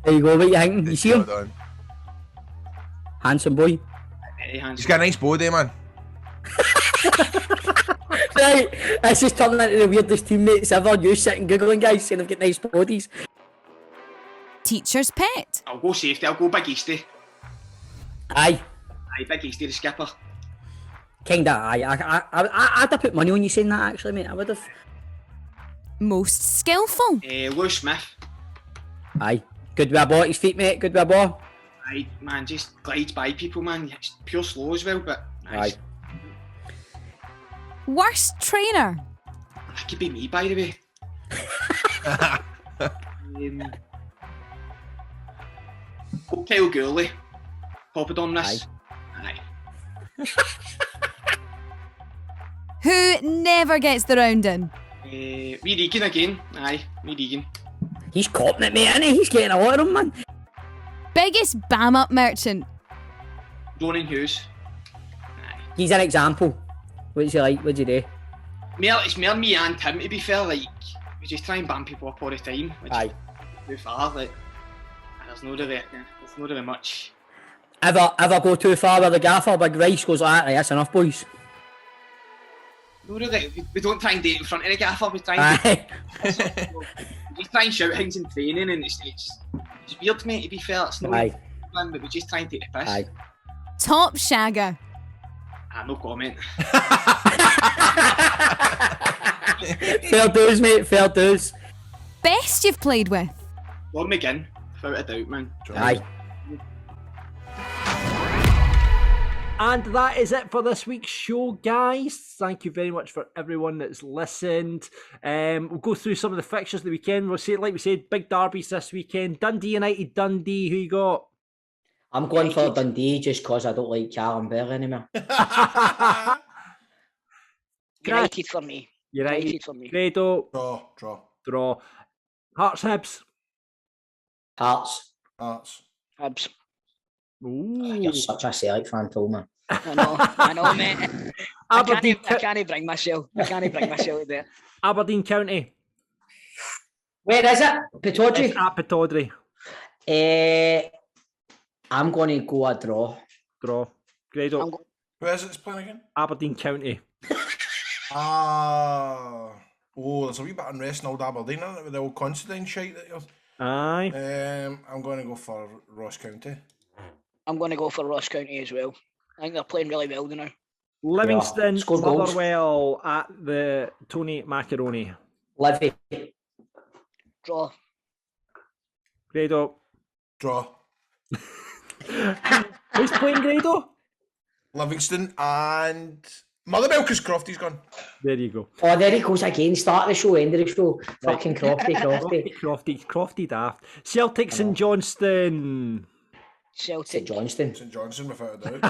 There you go, what you think? You see him? Hold on. Handsome boy. He's got a nice body, man. Right, this is turning into the weirdest teammates ever. You sitting googling guys saying they've got nice bodies. Teacher's pet? I'll go safety, I'll go Big Easty. Aye, Big Easty, the skipper. Kinda, aye. I'd have put money on you saying that, actually, mate. I would have. Most skillful? Lewis Smith. Aye. Good with a ball at his feet, mate. Good with a ball. Aye, man, just glides by people, man. It's pure slow as well, but nice. Aye. Worst trainer? could be me, by the way. Kyle Gourley. Pop it on this. Aye. Who never gets the round in? Wee Regan again. Aye, Wee Regan. He's copping it, mate, isn't he? He's getting a lot of them, man. Biggest bam up merchant? Ronan Hughes. He's an example. What's he like? What'd you do? It's more me and him, to be fair. Like, we just try and ban people up all the time. Which Aye. Too far. Like, there's no really much. Ever go too far with the gaffer? Big Rice goes like that. Right, that's enough, boys. No, really. We don't try and do it in front of the gaffer. We try and we just try and shout things in training, and it's weird, mate. To be fair, it's no. Aye. But we just try and take the piss. Aye. Top shagger? No comment. Fair dues, mate. Fair dues. Best you've played with? Lord McGinn, without a doubt, man. Aye. And that is it for this week's show, guys. Thank you very much for everyone that's listened. We'll go through some of the fixtures of the weekend. We'll say, like we said, big derbies this weekend. Dundee United, Dundee. Who you got? I'm going for Dundee just because I don't like Callum Bell anymore. United for me. United for me. Grado. Draw. Hearts, Hibs. Hearts. Hibs. Ooh. You're such a Celtic fan, Phil, man. I know, mate. I can't bring myself to there. Aberdeen County. Where is it? Pittodrie? It's at Pittodrie. I'm going to go a draw. Grado. Who is it that's playing again? Aberdeen County. There's a wee bit of unrest in old Aberdeen, isn't it, with the old Considine shite that you're... Aye. I'm going to go for Ross County. I'm going to go for Ross County as well. I think they're playing really well now. Livingston, Motherwell at the Tony Macaroni. Livy. Draw. Grado. Draw. Who's playing Grado? Livingston and Motherwell, because Crofty's gone. There you go. Oh, there he goes again. Start the show, end of the show. Fucking Crofty Daft. Celtic St Johnstone. St Johnstone, without a doubt.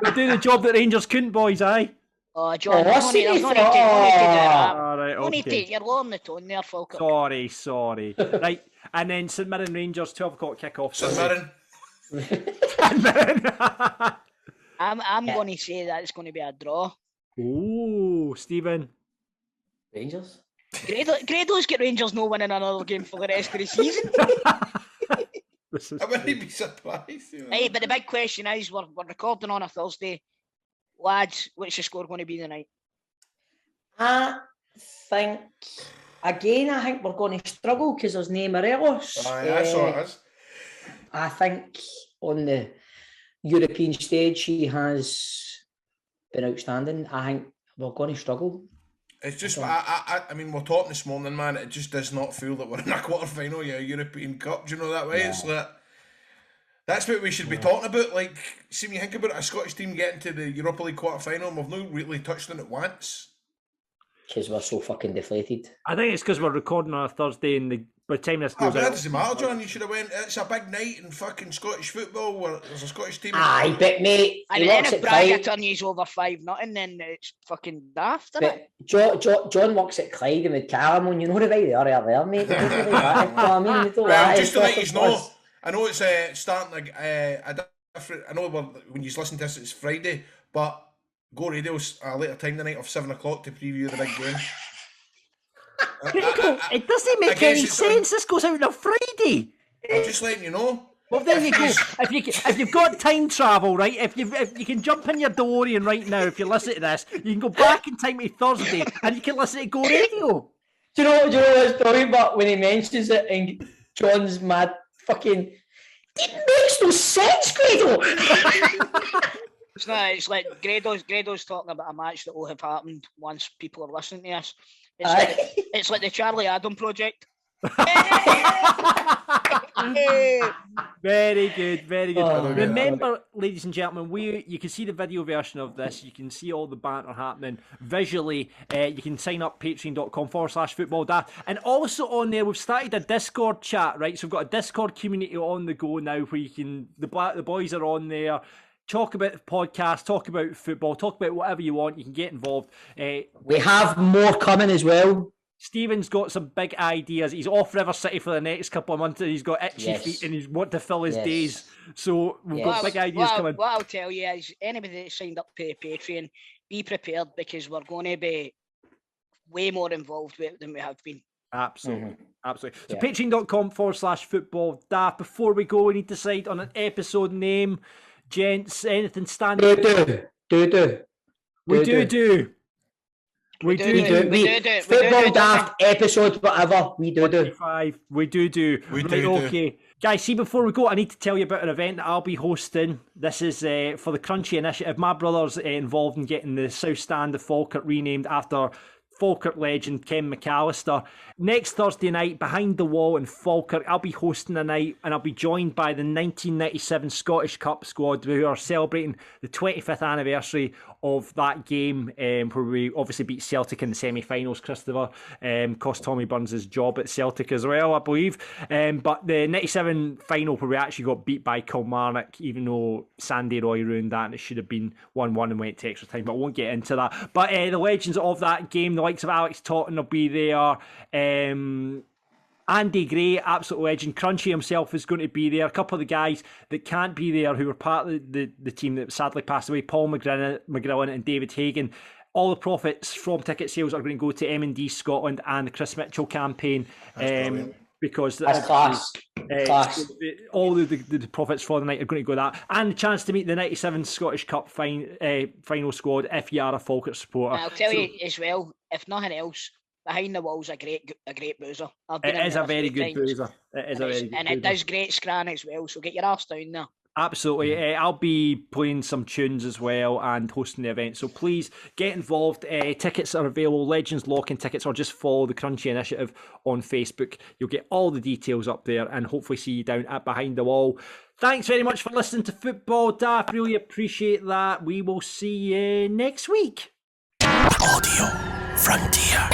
We'll do the job that Rangers couldn't, boys, aye? Oh, John, no need to do that. Alright, no need to, you're lowering the tone there, Falkirk. Sorry. Right, and then St Mirren Rangers, 12 o'clock kick-off. St Mirren. I'm going to say that it's going to be a draw. Ooh, Stephen. Rangers? Grado's got Rangers no winning another game for the rest of the season. I wouldn't be surprised. Hey, but the big question is, we're recording on a Thursday. Lads, what's the score going to be tonight? I think we're going to struggle because there's no Morelos. I saw it is. I think on the European stage he has been outstanding. I think we're going to struggle. It's just, I mean, we're talking this morning, man. It just does not feel that we're in a quarter-final of a European Cup. Do you know that way? Yeah. It's like, that's what we should be talking about. Like, see, when you think about it, a Scottish team getting to the Europa League quarter-final, and we've not really touched on it once. Because we're so fucking deflated. I think it's because we're recording on a Thursday, and by the time this goes out... That doesn't matter, John. You should have went, it's a big night in fucking Scottish football where there's a Scottish team... Aye, but mate... And then if Braga turn you over 5-0, then it's fucking daft, isn't it? John works at Clyde and with Callum, and you know the way they are there, mate. Just to let you know, I know it's starting like a different... I know when you listen to this, it's Friday, but Go Radio's a later time tonight of 7 o'clock to preview the big game. It doesn't make any sense. This goes out on a Friday. I'm just letting you know. Well, there you go. If you've got time travel, right? If you can jump in your DeLorean right now, if you listen to this, you can go back in time to Thursday, and you can listen to Go Radio. Do you know what's brilliant? But when he mentions it, and John's mad fucking. It makes no sense, Grado. It's like Grado's talking about a match that will have happened once people are listening to us. It's like the Charlie Adam project. Very good, very good. Oh, Remember, ladies and gentlemen, you can see the video version of this. You can see all the banter happening visually. You can sign up patreon.com/football daft. And also on there, we've started a Discord chat, right? So we've got a Discord community on the go now where you can, the boys are on there. Talk about the podcast, talk about football, talk about whatever you want. You can get involved. We have more coming as well. Stephen's got some big ideas. He's off River City for the next couple of months and he's got itchy feet and he's want to fill his days. So we've got big ideas coming. What I'll tell you is anybody that signed up to Patreon, be prepared because we're going to be way more involved with it than we have been. Absolutely. Absolutely. So patreon.com/football daft. Before we go, we need to decide on an episode name. Gents, anything standing? We do. Football daft episode, whatever. We do. We do. Okay. Guys, see, before we go, I need to tell you about an event that I'll be hosting. This is for the Crunchy Initiative. My brother's involved in getting the South Stand of Falkirk renamed after Falkirk legend Ken McAllister. Next Thursday night, behind the wall in Falkirk, I'll be hosting a night and I'll be joined by the 1997 Scottish Cup squad who are celebrating the 25th anniversary of that game where we obviously beat Celtic in the semi-finals, Christopher. Cost Tommy Burns his job at Celtic as well, I believe. But the 97 final where we actually got beat by Kilmarnock, even though Sandy Roy ruined that and it should have been 1-1 and went to extra time, but I won't get into that. But the legends of that game, the likes of Alex Totten will be there. Andy Gray, absolute legend. Crunchy himself is going to be there. A couple of the guys that can't be there who were part of the team that sadly passed away, Paul McGrillen and David Hagan. All the profits from ticket sales are going to go to M&D Scotland and the Chris Mitchell campaign. Because that's class. All the profits for the night are going to go that, and the chance to meet the 97 Scottish Cup final squad if you are a Falkirk supporter. I'll tell you as well, if nothing else, behind the wall's a great boozer. It is a very good boozer. It does great scran as well. So get your arse down there. Absolutely. I'll be playing some tunes as well and hosting the event. So please get involved. Tickets are available. Legends lock-in tickets, or just follow the Crunchy Initiative on Facebook. You'll get all the details up there and hopefully see you down at Behind the Wall. Thanks very much for listening to Football Daft. Really appreciate that. We will see you next week. Audio Frontier.